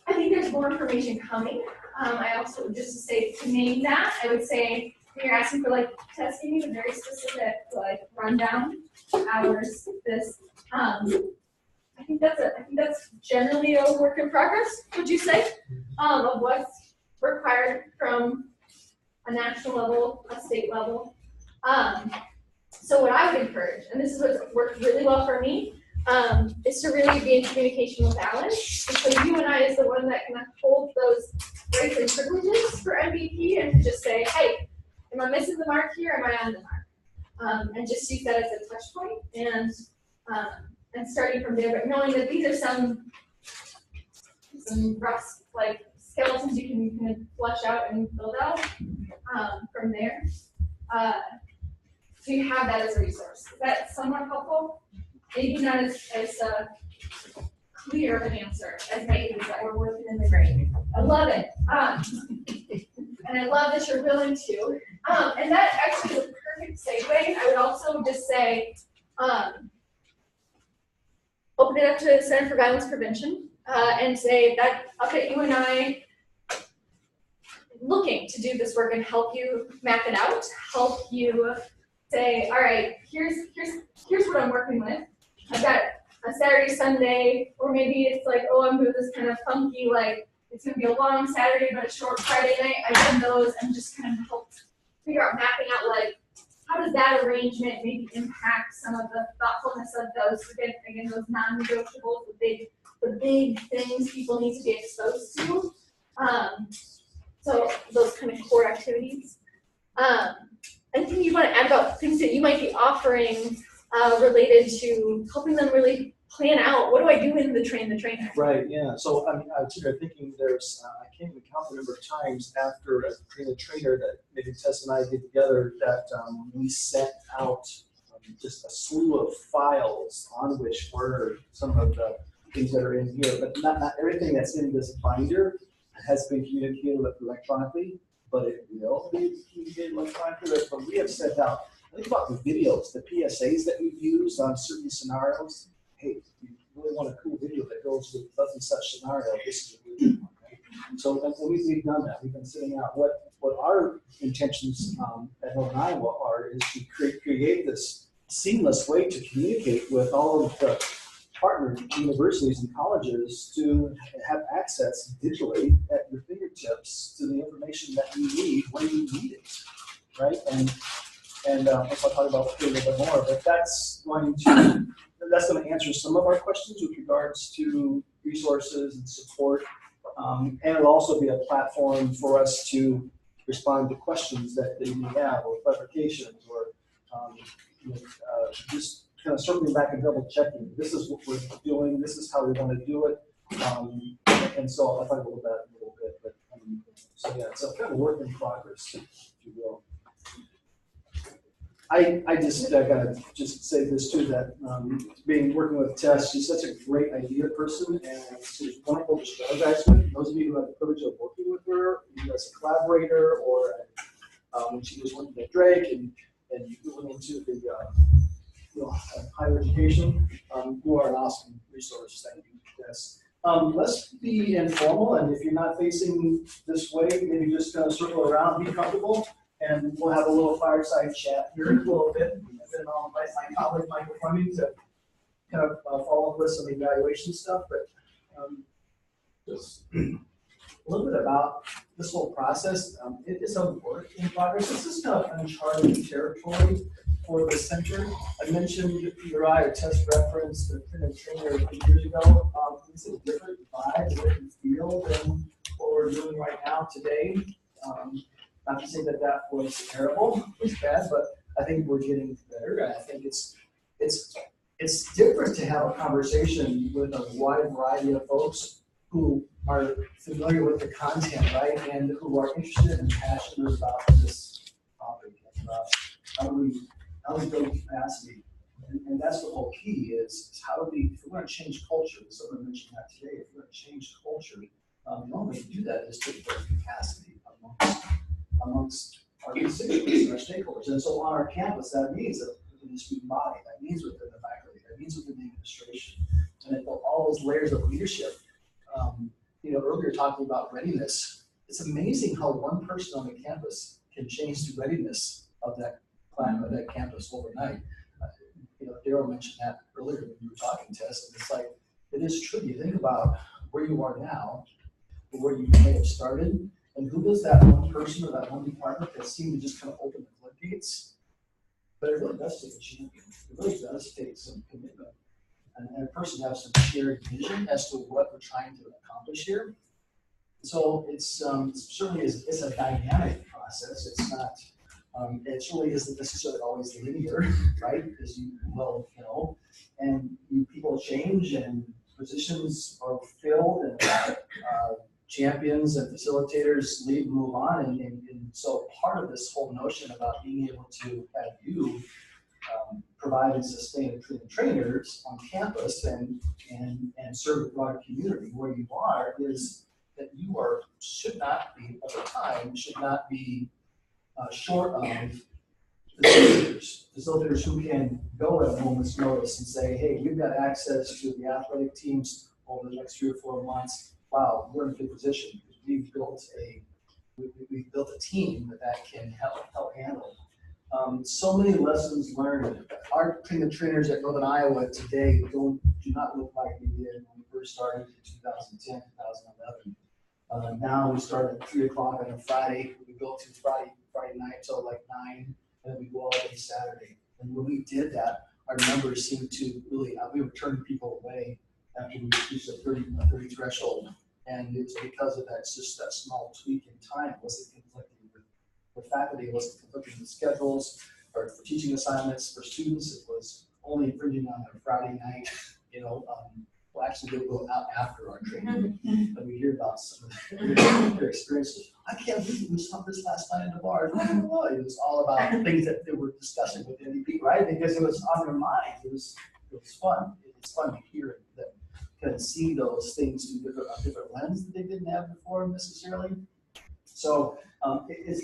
think there's more information coming. I also, just to say, to name that, I would say, when you're asking for like testing, a very specific like rundown hours. This I think that's generally a work in progress, would you say, of what's required from a national level, a state level. So what I would encourage, and this is what's worked really well for me, is to really be in communication with Alan. And so you and I is the one that can hold those rights and privileges for MVP and just say, hey, am I missing the mark here? Am I on the mark? And just use that as a touch point and starting from there, but knowing that these are some rough like skeletons you can kind of flesh out and build out from there. So you have that as a resource. Is that somewhat helpful? Maybe not as clear of an answer as maybe that we're working in the grain. I love it. And I love that you're willing to. And that actually is a perfect segue. I would also just say, open it up to the Center for Violence Prevention and say that, okay, you and I looking to do this work and help you map it out, help you say, all right, here's what I'm working with. I've got a Saturday, Sunday, or maybe it's like, oh, I'm doing this kind of funky, like, it's gonna be a long Saturday, but a short Friday night. I've done those and just kind of help figure out mapping out, like, how does that arrangement maybe impact some of the thoughtfulness of those, again, those non-negotiables, the big things people need to be exposed to. So those kind of core activities. Anything you want to add about things that you might be offering related to helping them really plan out, what do I do in the trainer? Right, yeah, so I mean, I was thinking there's, I can't even count the number of times after as a trainer that maybe Tess and I did together that we sent out just a slew of files on which were some of the things that are in here, but not everything that's in this binder has been communicated electronically, but it will be communicated electronically. But we have sent out, think about the videos, the PSAs that we've used on certain scenarios. Hey, if you really want a cool video that goes with such and such scenario, this is a good one. Okay? So we've done that. We've been sitting out what our intentions at Northern Iowa are is to create this seamless way to communicate with all of the partner universities and colleges to have access digitally at your fingertips to the information that you need when you need it, right? And I'll talk about it a little bit more, but that's going to answer some of our questions with regards to resources and support, and it'll also be a platform for us to respond to questions that you may have, or clarifications, or just kind of circling back and double checking. This is what we're doing. This is how we want to do it. And so I'll talk about that in a little bit. But so yeah, it's a kind of work in progress, if you will. I gotta just say this too, that working with Tess, she's such a great idea person, and she's wonderful to strategize with. Those of you who have the privilege of working with her, either as a collaborator or when she was working at Drake and going into the higher education, you are an awesome resource. Thank you, Tess. Let's be informal, and if you're not facing this way, maybe just circle around, be comfortable. And we'll have a little fireside chat here in a little bit. And then I'll invite my colleague, Michael Fleming, to kind of follow up with some evaluation stuff. But just a little bit about this whole process. It is a work in progress. This is kind of uncharted territory for the center. I mentioned Uriah or Tess reference the trainer a few years ago. It's a different vibe, a different feel than what we're doing right now today. Not to say that was terrible, it was bad, but I think we're getting better. And I think it's different to have a conversation with a wide variety of folks who are familiar with the content, right, and who are interested and passionate about this topic, about how do we build capacity. And that's the whole key is how do we, if we're going to change culture, someone mentioned that today, if we're going to change culture, the only way to do that is to build capacity amongst our constituents and our stakeholders. And so on our campus, that means that within the student body, that means within the faculty, that means within the administration, and at all those layers of leadership. Earlier talking about readiness, it's amazing how one person on the campus can change the readiness of that climate, of that campus overnight. Daryl mentioned that earlier when you were talking to us, and it's like, it is true. You think about where you are now, or where you may have started, and who does that one person or that one department that seemed to just kind of open the floodgates? But it really does take a champion. It really does take some commitment. And a person has some shared vision as to what we're trying to accomplish here. So it's certainly it's a dynamic process. It's not, it really isn't necessarily always linear, right? Because you well know, and people change and positions are filled and champions and facilitators leave and move on. And so part of this whole notion about being able to have you provide and sustain trainers on campus and serve the broader community where you are is that you should not be short of facilitators who can go at a moment's notice and say, hey, we've got access to the athletic teams over the next 3 or 4 months. Wow, we're in a good position because we've built a team that can help handle. So many lessons learned. Our trainers at Northern Iowa today do not look like we did when we first started in 2010, 2011. Now we start at 3 o'clock on a Friday. We go to Friday night till like 9, and then we go all day Saturday. And when we did that, our numbers seemed to really, we were turning people away after we reached a 30 threshold. And it's because of that, just that small tweak in time wasn't conflicting with faculty, it wasn't conflicting with schedules or for teaching assignments for students. It was only infringing on their Friday night, well, actually they go out after our training, and we hear about some of their experiences. I can't believe we saw this last night in the bar. It was all about things that they were discussing with NDP, right? Because it was on their mind. It was fun. It's fun to hear them kind of see those things through a different lens that they didn't have before necessarily. So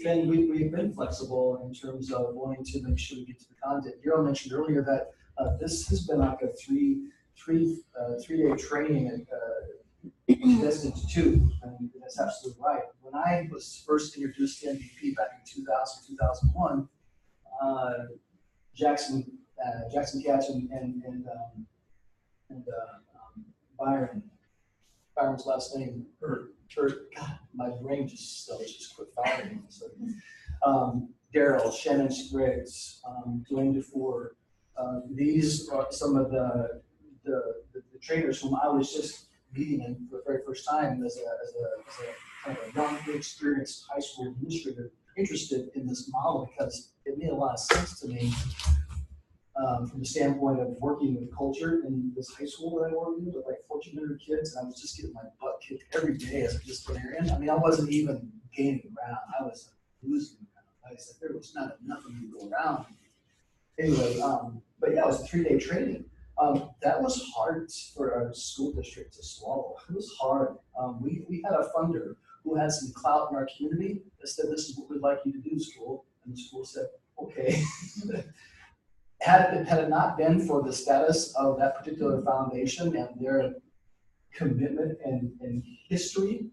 we've been flexible in terms of wanting to make sure we get to the content. Daryl mentioned earlier that this has been like a three-day training condensed into 2, and that's absolutely right. When I was first introduced to MVP back in 2000, 2001, Jackson Katz and Byron's last name, God, my brain just quit firing. So, Daryl, Shannon Spriggs, Dwayne DeFore, these are some of the trainers whom I was just meeting in for the very first time as a kind of a young, inexperienced high school administrator interested in this model because it made a lot of sense to me. From the standpoint of working with culture in this high school that I worked in with like 1,400 kids, and I was just getting my butt kicked every day as a disciplinarian. I mean, I wasn't even gaining ground. I was losing ground. I said there was not enough of me to go around. Anyway, but yeah, it was a 3-day training. That was hard for our school district to swallow. It was hard. We had a funder who had some clout in our community that said, this is what we'd like you to do, school. And the school said, okay. Had it not been for the status of that particular foundation and their commitment and history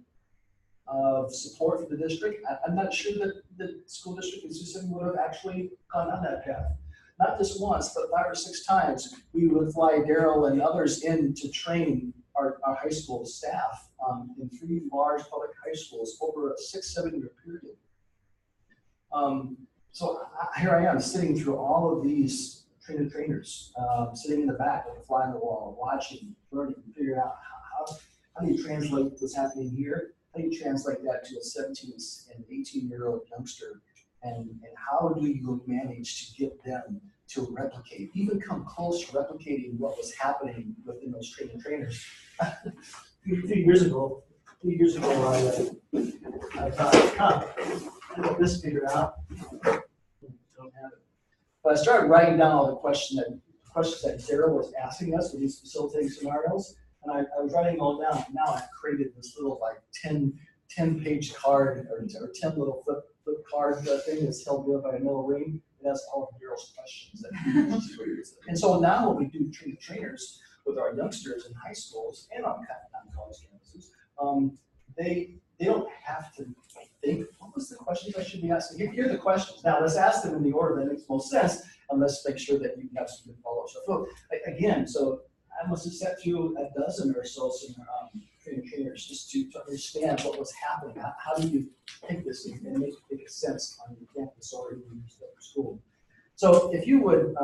of support for the district, I'm not sure that the school district in Sioux City would have actually gone on that path. Not just once, but 5 or 6 times, we would fly Daryl and others in to train our high school staff in 3 large public high schools over a 6-7 year period. So here I am sitting through all of these trainers, sitting in the back with a fly on the wall, watching, learning, figuring out how do you translate what's happening here? How do you translate that to a 17 and 18-year-old youngster? And how do you manage to get them to replicate, even come close to replicating what was happening within those trainers? A few years ago, I thought, I got this figured out. Don't have it. But I started writing down all the questions that Daryl was asking us for these facilitating scenarios, and I was writing them all down. Now I've created this little like 10-page card or 10 little flip card thing that's held up by a metal ring. And that's all of Daryl's questions. And so now when we do trainers with our youngsters in high schools and on college campuses, they don't have to think, what was the questions I should be asking? Here are the questions. Now let's ask them in the order that makes most sense, and let's make sure that you have some good follow-up. So again, I must have sat through a dozen or so trainers just to understand what was happening. How do you take this and make sense on your campus or in your school? So if you would,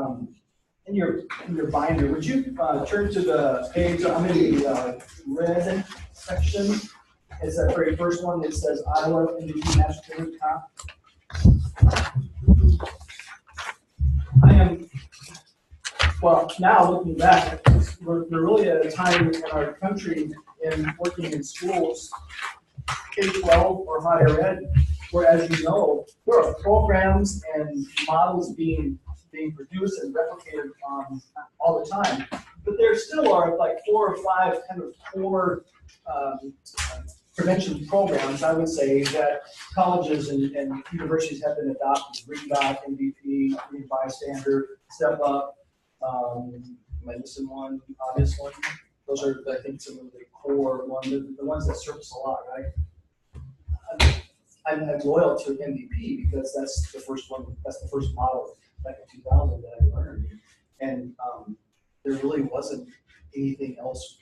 in your binder, would you turn to the page, I'm in the red section. It's that very first one that says Iowa MVP Master Trainer Top. I am, well, now looking back, we're really at a time in our country in working in schools, K-12 or higher ed, where, as you know, there are programs and models being produced and replicated all the time. But there still are like 4 or 5 kind of core prevention programs, I would say, that colleges and universities have been adopting. Green Dot, MVP, Green Bystander, Step Up, Medicine One, Obvious One. Those are, I think, some of the core ones, the ones that surface a lot, right? I'm loyal to MVP because that's the first one, that's the first model back in 2000 that I learned. And there really wasn't anything else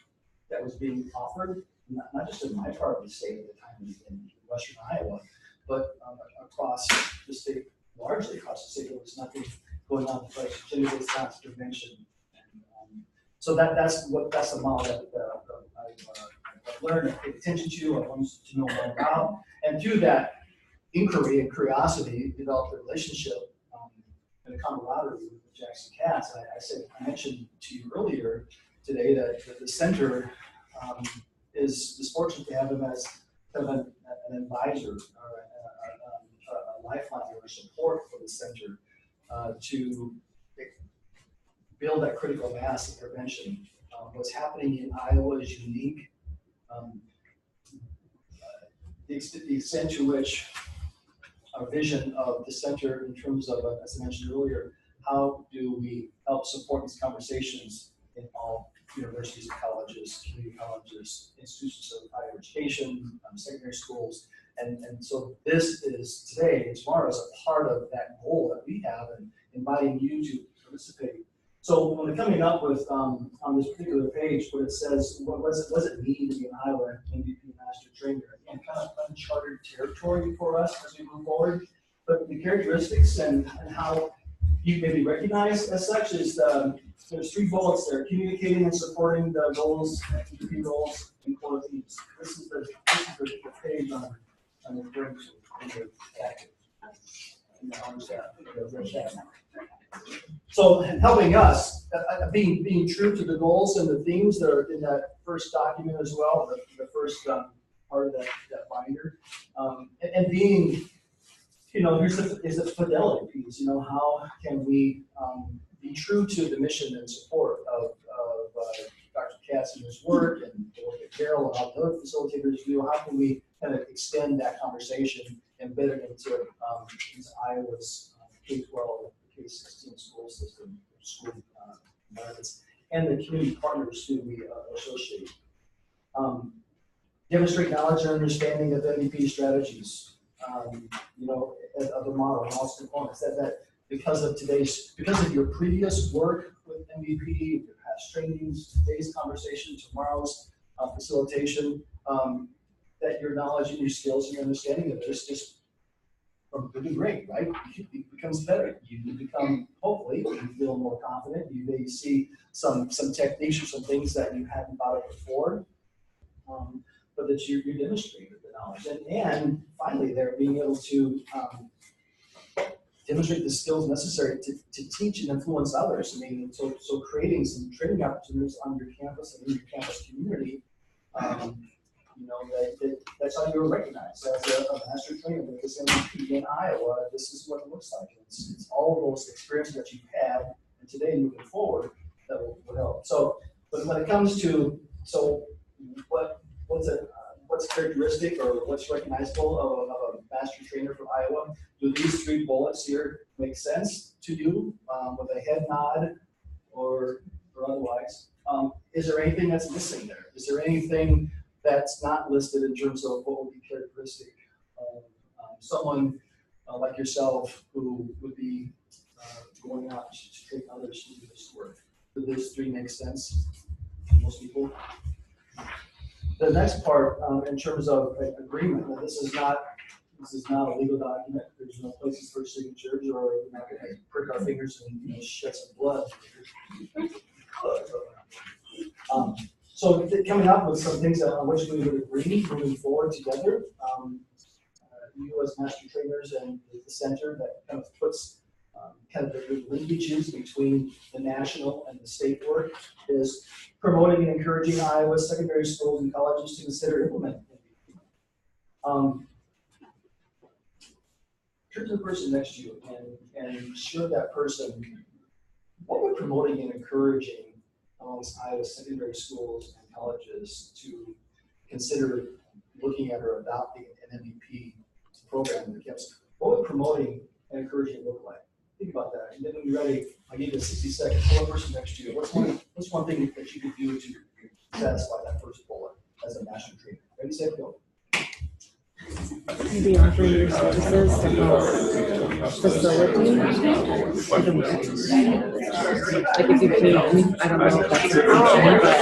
that was being offered, not just in my part of the state at the time in western Iowa, but across the state, largely across the state. There was nothing going on like gender-based violence prevention. And, so that's the model that I've learned, I've paid attention to, I wanted to know more about. And through that inquiry and curiosity, developed a relationship and a camaraderie with Jackson Katz. I mentioned to you earlier today that the center is fortunate to have him as kind of an advisor or a lifeline or support for the center to build that critical mass of prevention. What's happening in Iowa is unique. The extent to which our vision of the center in terms of, as I mentioned earlier, how do we help support these conversations in all universities and colleges, community colleges, institutions of higher education, secondary schools. And so this is today and tomorrow is a part of that goal that we have and inviting you to participate. So when we're coming up with on this particular page, what it says, what does it mean to be an Iowa MVP Master Trainer? Again, kind of uncharted territory for us as we move forward. But the characteristics and how you may be recognized as such is there's 3 bullets there: communicating and supporting the goals, MVP goals, and core themes. This is the page on the referring to in the packet. So helping us, being true to the goals and the themes that are in that first document as well, the first part of that binder, and being, here's the fidelity piece. How can we be true to the mission and support of Dr. Katz and his work and the work that Carol and all the other facilitators do? How can we kind of extend that conversation and embed it into Iowa's K-12, K-16 school system, school environments, and the community partners who we associate. Demonstrate knowledge and understanding of MVP strategies, of the model and all its components. That because of your previous work with MVP, your past trainings, today's conversation, tomorrow's facilitation, that your knowledge and your skills and your understanding of this just from good to great, right? It becomes better. You become, hopefully, you feel more confident. You may see some techniques or some things that you hadn't thought of before, but that you're demonstrating the knowledge. And finally, they're being able to demonstrate the skills necessary to teach and influence others. I mean, so creating some training opportunities on your campus and in your campus community. That's how you're recognized as a master trainer with this MVP in Iowa. This is what it looks like. It's all of those experiences that you've had, and today moving forward, that will help. So, but when it comes to what's characteristic or what's recognizable of a master trainer from Iowa? Do these 3 bullets here make sense to you with a head nod or otherwise? Is there anything that's missing there? Is there anything that's not listed in terms of what would be characteristic of someone like yourself who would be going out to take others to do this work? Do those 3 make sense? most people. The next part, in terms of agreement, now this is not a legal document. There's no places for signatures, or we're not going to prick our fingers and shed some blood. So coming up with some things on which we would agree moving forward together. You as master trainers and the center that kind of puts kind of the linkages between the national and the state work is promoting and encouraging Iowa's secondary schools and colleges to consider implementing MVP. Turn to the person next to you and show that person what we're promoting and encouraging amongst Iowa's secondary schools and colleges to consider looking at or adopting an MVP program in the campus. What would promoting and encouraging look like? Think about that. And then when you're ready, I'll give you 60 seconds. Pull the person next to you. What's one thing that you could do to satisfy that first bullet as a national trainer? Ready, set, go. Maybe offering your services to help facilitate. Like if you can, I don't know if that's an option, but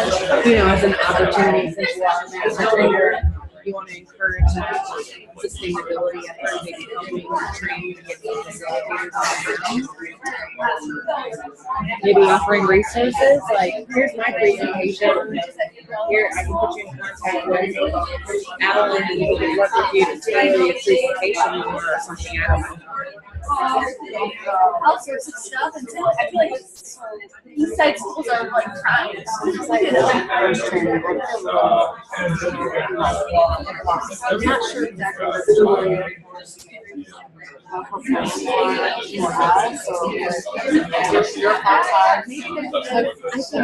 as an opportunity, since you are a master trainer, you want to encourage sustainability efforts, maybe helping train and get the facilitators on the ground. Maybe offering resources, like here's my presentation, here I can put you in contact with Adeline and we can work with you to tailor your presentation or something, I don't know. All sorts of stuff, and so I feel like East Side schools are like trying. I'm not sure exactly what the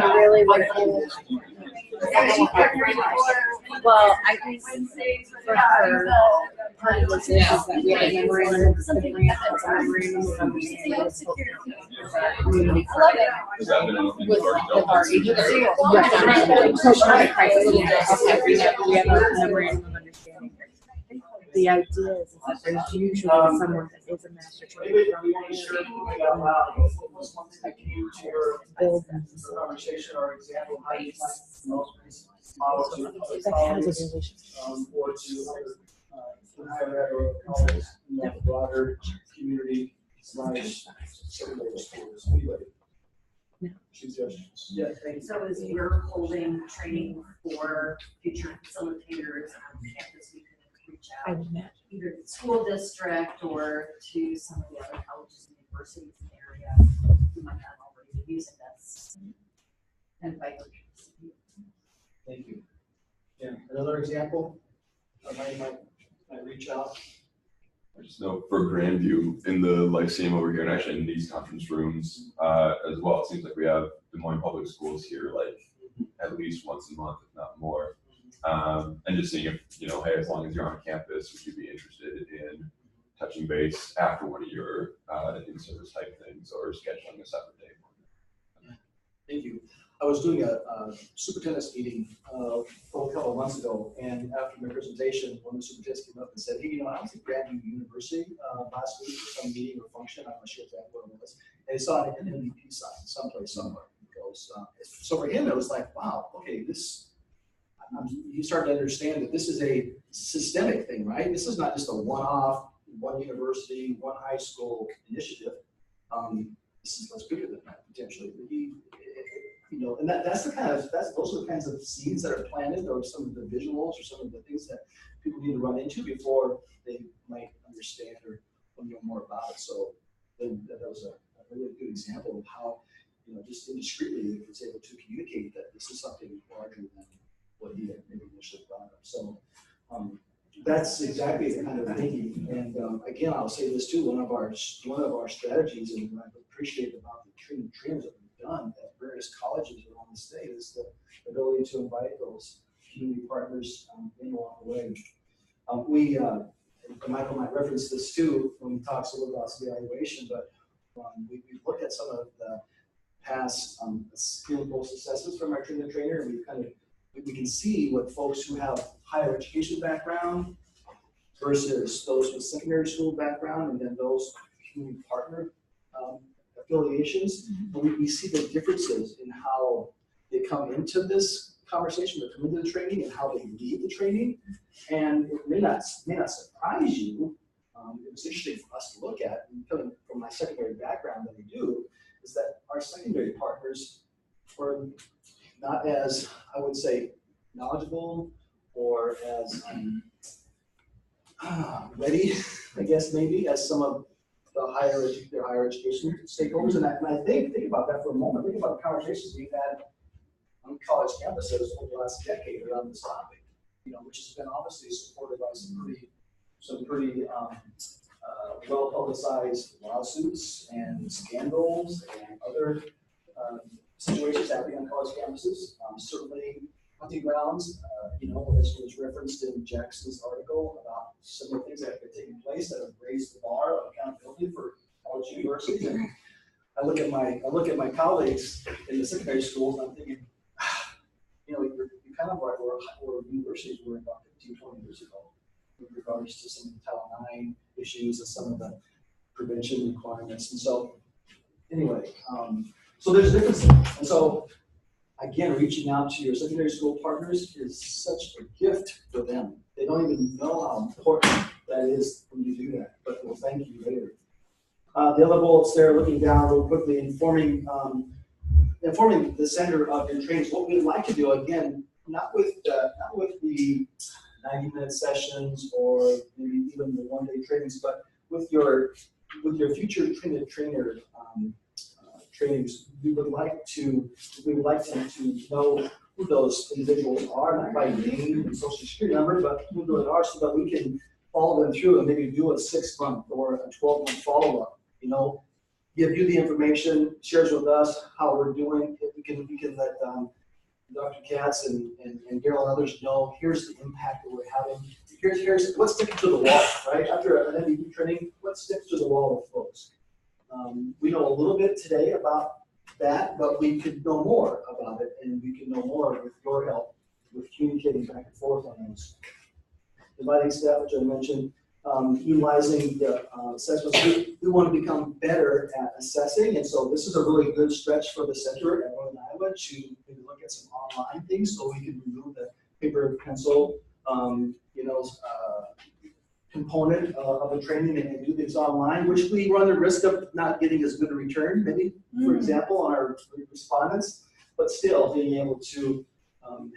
I think really well, I think for her, part of this is that we have a memorandum of agreement, that's a memorandum of understanding with our agency. Push on the price a little bit. We have a memorandum of understanding. The idea is that there's usually someone that is a master trainer build conversation or example how you find models or to other higher ed or college, broader community slash secondary schools. Suggestions. Yeah, thank you. So as you're holding training for future facilitators on campus, we could reach out either to the school district or to some of the other colleges and universities in the area who might not already be using this and invite them. Thank you. Yeah, another example of how you might reach out. I just know for Grandview in the Lyceum over here, and actually in these conference rooms as well, it seems like we have Des Moines Public Schools here like at least once a month, if not more. And just seeing if, hey, as long as you're on campus, would you be interested in touching base after one of your in-service type things or scheduling a separate day? Thank you. I was doing a superintendent's meeting a couple of months ago, and after my presentation, one of the superintendents came up and said, hey, I was at Grandview University last week for some meeting or function. I'm not sure exactly what it was. And I saw an MVP sign someplace, somewhere. So for him, it was like, wow, okay, he started to understand that this is a systemic thing, right? This is not just a one-off, one university, one high school initiative. This is much bigger than that, potentially. And those are the kinds of seeds that are planted, or some of the visuals, or some of the things that people need to run into before they might understand or know more about it. So that was a really good example of how, just indiscreetly, he was able to communicate that this is something larger than what he had maybe initially thought of. So that's exactly the kind of thinking. And again, I'll say this too: one of our strategies, and what I appreciate about the training trainers that we've done at various colleges around the state, is the ability to invite those community partners in along the way. Michael might reference this too when he talks a little about evaluation, but we've looked at some of the past skill and post assessments from our trainer, and we can see what folks who have higher education background versus those with secondary school background, and then those community partner affiliations. And we see the differences in how they come into this conversation that come into the training and how they lead the training. And it may not surprise you. It was interesting for us to look at, and coming from my secondary background that we do, is that our secondary partners were not as, I would say, knowledgeable or as ready, I guess maybe, as some of the higher education stakeholders. And I think about that for a moment. Think about the conversations we've had on college campuses over the last decade around this topic, which has been obviously supported by some pretty well-publicized lawsuits and scandals and other situations happening on college campuses. Certainly, hunting grounds, as was referenced in Jackson's article about some of the things that have been taking place that have raised the bar of accountability for college universities. And I look at my colleagues in the secondary schools, and I'm thinking, you're kind of right where universities were about 15, 20 years ago, with regards to some of the Title IX issues and some of the prevention requirements. And so, anyway, so there's a difference there. And so, again, reaching out to your secondary school partners is such a gift for them. They don't even know how important that is when you do that, but we'll thank you later. The other bullets there, looking down real quickly, informing the center of your trainings. What we'd like to do, again, not with the 90-minute sessions or maybe even the one-day trainings, but with your future trainer trainings, we would like them to know who those individuals are, not by name and social security number, but who they are, so that we can follow them through and maybe do a 6-month or a 12-month follow-up. Give you the information, shares with us how we're doing. We can let Dr. Katz and Daryl and others know, here's the impact that we're having. Here's what's sticking to the wall, right? After an MVP training, what sticks to the wall with folks? We know a little bit today about that, but we could know more about it, and we can know more with your help with communicating back and forth on those. Inviting staff, which I mentioned, utilizing the assessments. We want to become better at assessing, and so this is a really good stretch for the center at Northern Iowa to maybe look at some online things, so we can remove the paper and pencil, component of a training and do things online, which we run the risk of not getting as good a return, maybe, for example, on our respondents, but still being able to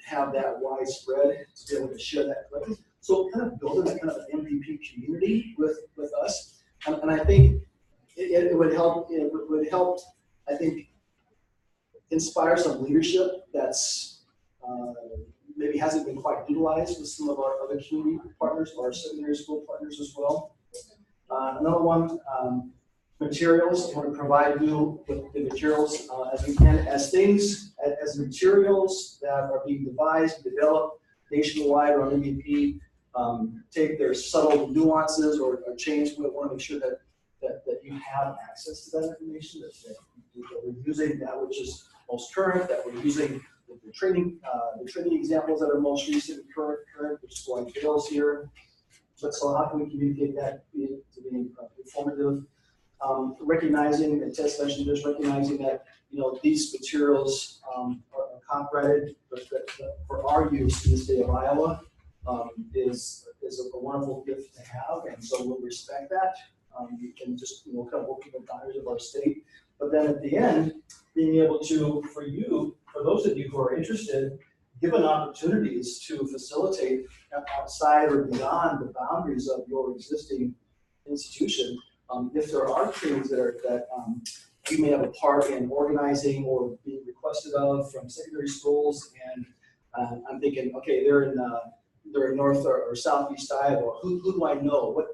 have that widespread, to be able to share that quickly. So kind of building that kind of an MVP community with us, and I think it would help. It would help. I think inspire some leadership that's maybe hasn't been quite utilized with some of our other community partners or our secondary school partners as well. Another one, materials. I want to provide you with the materials as we can, as materials that are being devised, developed nationwide or on MVP, take their subtle nuances or change. We want to make sure that you have access to that information, that we're using that which is most current, that we're using the training examples that are most recent and current, which is going Dale's here. But so how can we communicate that to be informative? Recognizing, and Tess mentioned this, recognizing that these materials are copyrighted, but for our use in the state of Iowa is a wonderful gift to have, and so we'll respect that. You can just kind of work with the boundaries of our state, but then at the end, being able to, for those of you who are interested, given opportunities to facilitate outside or beyond the boundaries of your existing institution, if there are trainings that you may have a part in organizing or being requested of from secondary schools, and I'm thinking, okay, they're in North or Southeast Iowa. Who do I know? What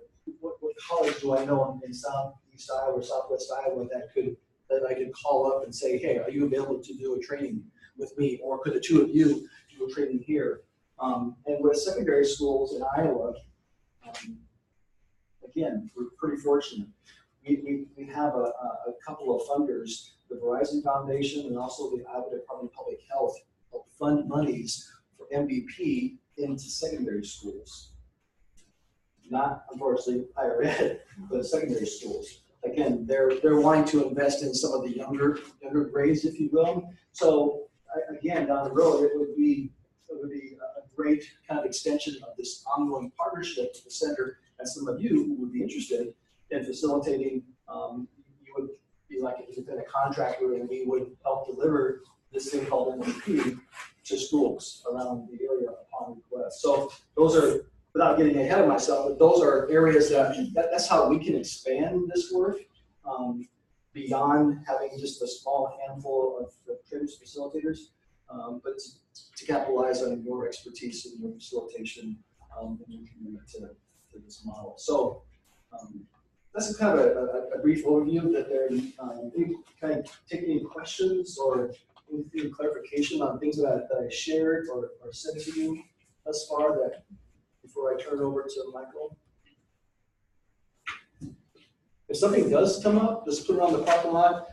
college do I know in Southeast Iowa or Southwest Iowa that I could call up and say, hey, are you available to do a training with me, or could the two of you do a training here? And with secondary schools in Iowa, again, we're pretty fortunate. We have a couple of funders, the Verizon Foundation and also the Iowa Department of Public Health, help fund monies for MVP into secondary schools. Not, unfortunately, higher ed, but secondary schools. Again, they're wanting to invest in some of the younger grades, if you will. So again, down the road, it would be a great kind of extension of this ongoing partnership with the center, and some of you who would be interested in facilitating, you would be like an independent contractor, and we would help deliver this thing called MVP to schools around the area upon request. So those are, without getting ahead of myself, but those are areas that's how we can expand this work beyond having just a small handful of trainers, facilitators, but to capitalize on your expertise in your facilitation and your commitment to this model. So that's kind of a brief overview. That there, can I take any questions or any clarification on things that I shared or said to you thus far, that before I turn it over to Michael? If something does come up, just put it on the parking lot.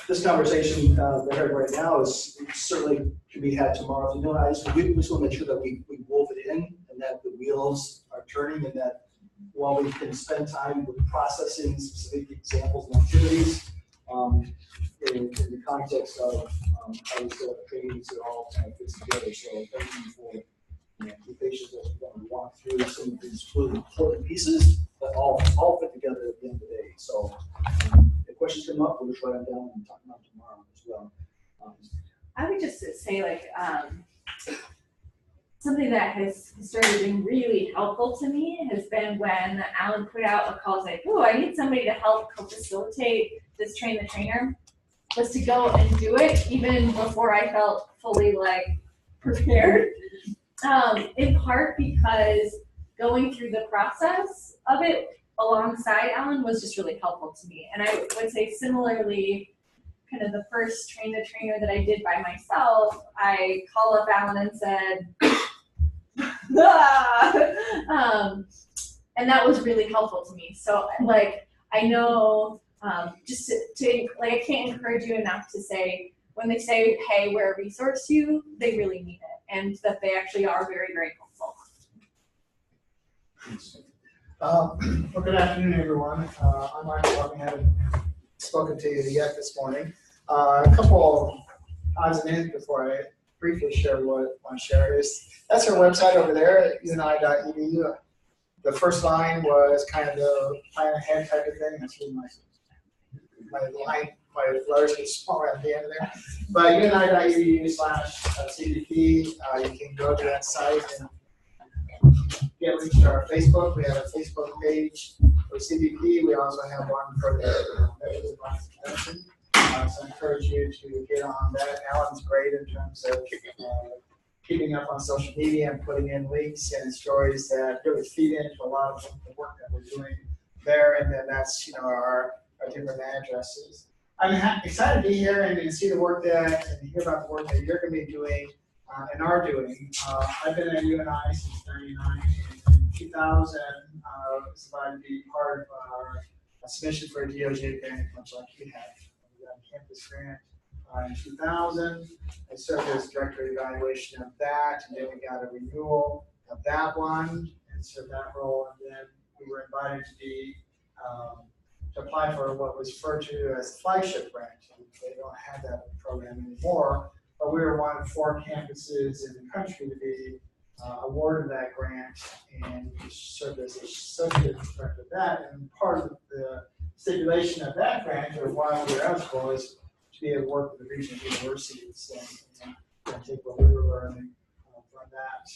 This conversation we're having right now is certainly can be had tomorrow. I just want to make sure that we wove it in and that the wheels are turning, and that while we can spend time with processing specific examples and activities, in the context of how we set up trainings, it all kind of fits together. So thank you for the patience as we're going to walk through some of these really important pieces that all fit together at the end of the day. So if questions come up, we'll just write them down and talk about them tomorrow as well. I would just say, like, something that has started being really helpful to me has been when Alan put out a call like, oh, I need somebody to help co-facilitate this train the trainer, was to go and do it even before I felt fully like prepared. In part because going through the process of it alongside Alan was just really helpful to me. And I would say similarly, kind of the first train the trainer that I did by myself, I called up Alan and said, and that was really helpful to me. So like, I know just to like, I can't encourage you enough to say, when they say, hey, we're a resource to you, they really mean it, and that they actually are very, very helpful. Well, good afternoon, everyone. I'm Michael. I haven't spoken to you yet this morning. A couple odds and ends before I briefly share what I want to share is, that's our website over there, uni.edu. The first line was kind of the plan ahead type of thing. That's really my letters get smaller at the end of there. But uni.edu/CBP, you can go to that site and get linked to our Facebook. We have a Facebook page for CBP. We also have one for the Veterans Convention. So I encourage you to get on that. Alan's great in terms of keeping up on social media and putting in links and stories that really feed into a lot of the work that we're doing there. And then that's our different addresses. I'm excited to be here and to see the work that, and hear about the work that you're going to be doing and are doing. I've been at UNI since '99. In 2000, I was invited to be part of our submission for a DOJ grant, much like you had. We got a campus grant in 2000. I served as director of evaluation of that, and then we got a renewal of that one and served that role. And then we were invited to be to apply for what was referred to as the flagship grant. They don't have that program anymore, but we were one of 4 campuses in the country to be awarded that grant, and we served as associate director of that. And part of the stipulation of that grant, or why we were eligible, is to be able to work with the regional universities and take what we were learning from that.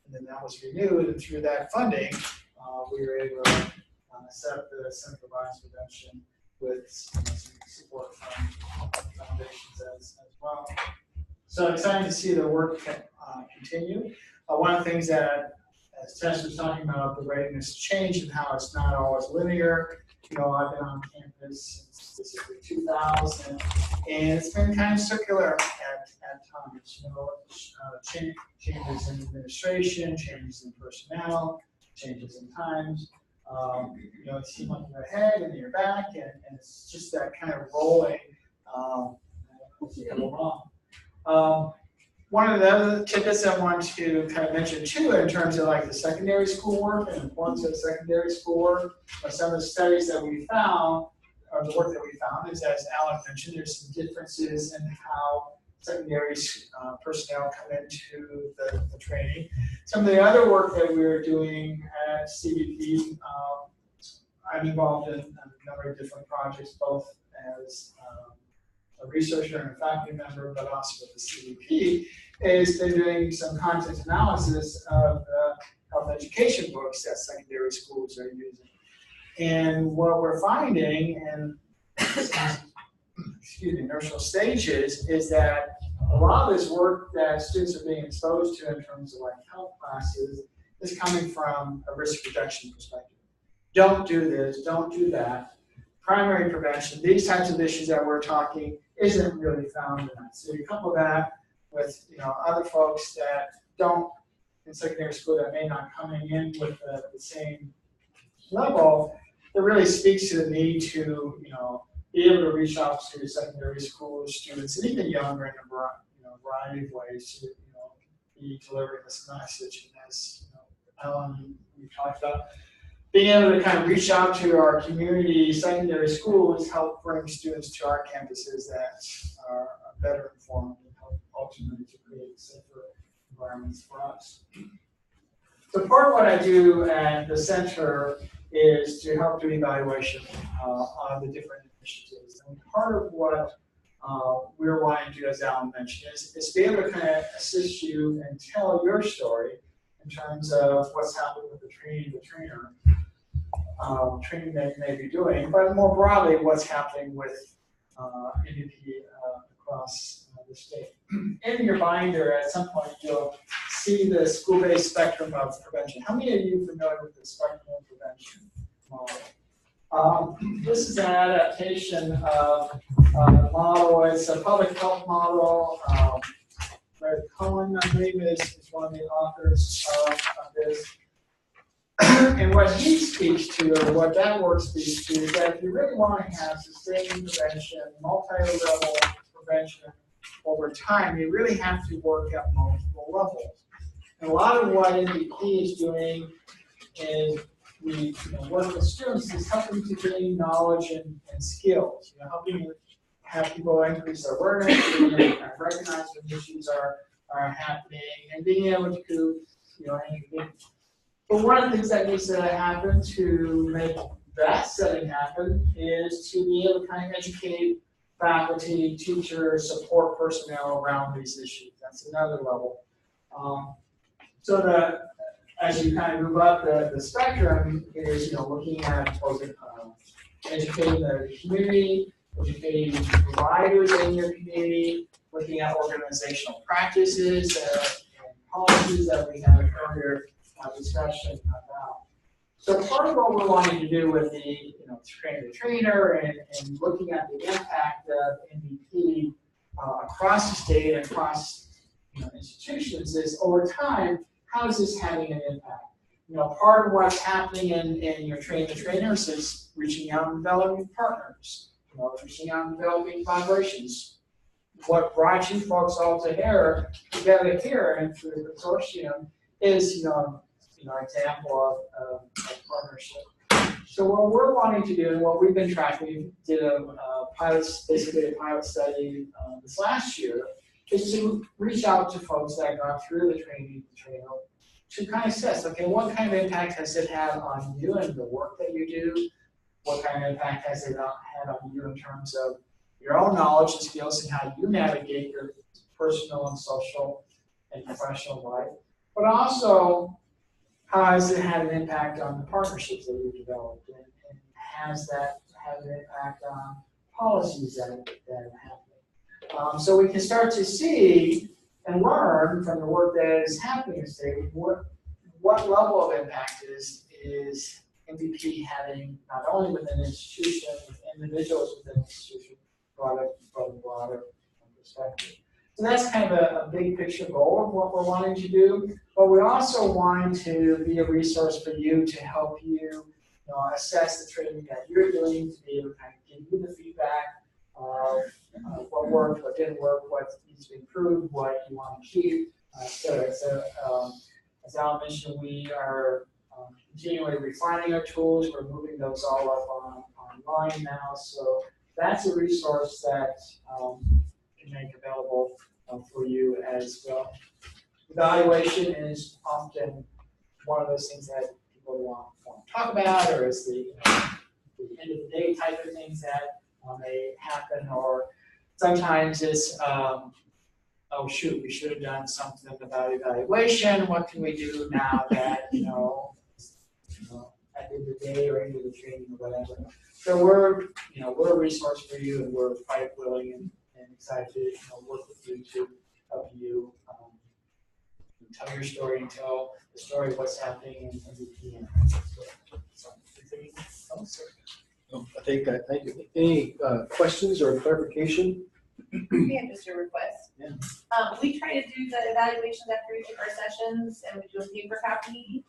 And then that was renewed, and through that funding, we were able to set up the Center for Violence Prevention with some support from foundations as well. So excited to see the work continue. One of the things that, as Tess was talking about, the readiness change and how it's not always linear. I've been on campus since basically 2000, and it's been kind of circular at times. Changes in administration, changes in personnel, changes in times. It seems like you're ahead and you're back, and it's just that kind of rolling. One of the other tidbits I want to kind of mention too, in terms of like the secondary school work and the importance of secondary school work, some of the studies that we found, or the work that we found, is, as Alan mentioned, there's some differences in how secondary personnel come into the training. Some of the other work that we're doing at CVP, I'm involved in a number of different projects, both as a researcher and a faculty member, but also with the CVP, is they're doing some content analysis of the health education books that secondary schools are using. And what we're finding in initial stages is that a lot of this work that students are being exposed to in terms of like health classes is coming from a risk reduction perspective. Don't do this, don't do that. Primary prevention, these types of issues that we're talking isn't really found in that. So you couple that with other folks that don't in secondary school that may not coming in with the same level, it really speaks to the need to be able to reach out to secondary school students and even younger in a variety of ways to be delivering this message. And as Ellen, we talked about, being able to kind of reach out to our community secondary schools, help bring students to our campuses that are better informed and help ultimately to create safer environments for us. So part of what I do at the center is to help do evaluation on the different initiatives. And part of what we're wanting to do, as Alan mentioned, is to be able to kind of assist you and tell your story in terms of what's happened with the trainer training that you may be doing, but more broadly, what's happening with MVP across the state. In your binder, at some point, you'll see the school-based spectrum of prevention. How many of you are familiar with the spectrum of prevention model? This is an adaptation of a model. It's a public health model. Red Cohen, I believe, is one of the authors of this. And what he speaks to, or what that work speaks to, is that if you really want to have sustained prevention, multi-level prevention over time, you really have to work at multiple levels. And a lot of what MVP is doing is we work with students is helping to gain knowledge and skills, helping have people increase their awareness, recognize when issues are happening, and being able to intervene. But one of the things that needs to happen to make that setting happen is to be able to kind of educate faculty, teachers, support personnel around these issues. That's another level. So as you kind of move up the spectrum is looking at educating the community, educating providers in your community, looking at organizational practices and policies that we had earlier discussion about. So part of what we're wanting to do with the trainer and looking at the impact of MVP across the state and across institutions is over time, how is this having an impact? Part of what's happening in your trainers is reaching out and developing partners, reaching out and developing collaborations. What brought you folks all together here and through the consortium is example of partnership. So what we're wanting to do and what we've been tracking, we did basically a pilot study this last year, is to reach out to folks that got through the training to kind of assess, okay, what kind of impact has it had on you and the work that you do? What kind of impact has it had on you in terms of your own knowledge and skills and how you navigate your personal and social and professional life? But also, how has it had an impact on the partnerships that you've developed? And has that had an impact on policies that are happening? So we can start to see and learn from the work that is happening in the state what level of impact is MVP having not only within an institution, with individuals within an institution, but a broader perspective. So that's kind of a big picture goal of what we're wanting to do. But we also want to be a resource for you to help you, assess the training that you're doing, to be able to kind of give you the feedback of what worked, what didn't work, what needs to be improved, what you want to keep, etc. So as Al mentioned, we are continually refining our tools. We're moving those all up online now. So that's a resource that can make available for you as well. Evaluation is often one of those things that people want to talk about, or is the end of the day type of things that may happen, or sometimes it's, oh shoot, we should have done something about evaluation. What can we do now that, at the end of the day or end of the training or whatever. So we're a resource for you, and we're quite willing and excited to, work with you to help you tell your story and tell the story of what's happening in MVP. So, anything else? No, thank you. Any questions or clarification? We have just a request. Yeah. We try to do the evaluations after each of our sessions, and we do a paper copy.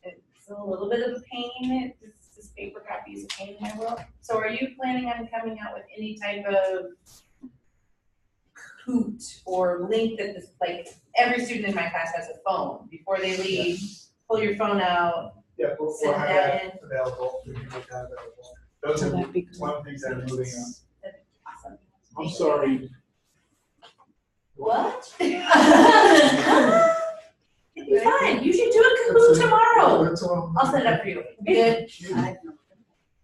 It's a little bit of a pain. This paper copy is a pain in my world. So are you planning on coming out with any type of hoot or link that this, like, every student in my class has a phone. Before they leave, pull your phone out. Yeah, we'll send have that in. that available. We can make that available. Those are one of the things that are moving on. Awesome. I'm sorry. What? It'd be fine. You should do a Kahoot tomorrow. I'll set it up for you. Good.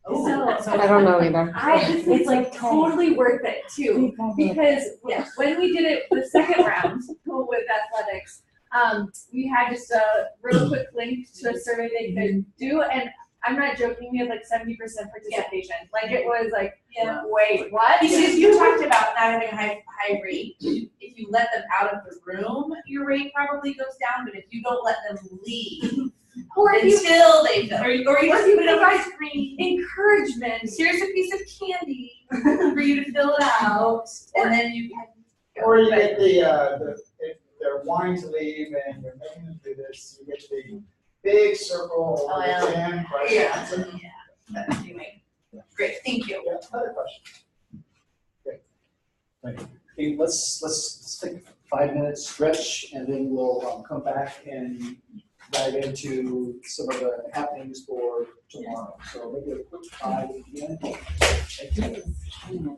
I don't know either. It's like totally worth it too, because when we did it the second round with athletics, we had just a real quick link to a survey they could do, and I'm not joking, we had like 70% participation. Like it was like, wait, what? Because you talked about not having a high rate. If you let them out of the room, your rate probably goes down, but if you don't let them leave, or if you until they fill, or you just put it up on provide screen. encouragement. Here's a piece of candy for you to fill it out, and then you can go. Or you get if they're wanting to leave and you're making them do this, you get the big circle Oh, with yeah. 10 questions. That's what you make. Great, thank you. Yeah, another question. Okay. Thank you. Okay, let's take a 5-minute stretch, and then we'll come back and dive into some of the happenings for tomorrow. So maybe a quick 5 again. Thank you.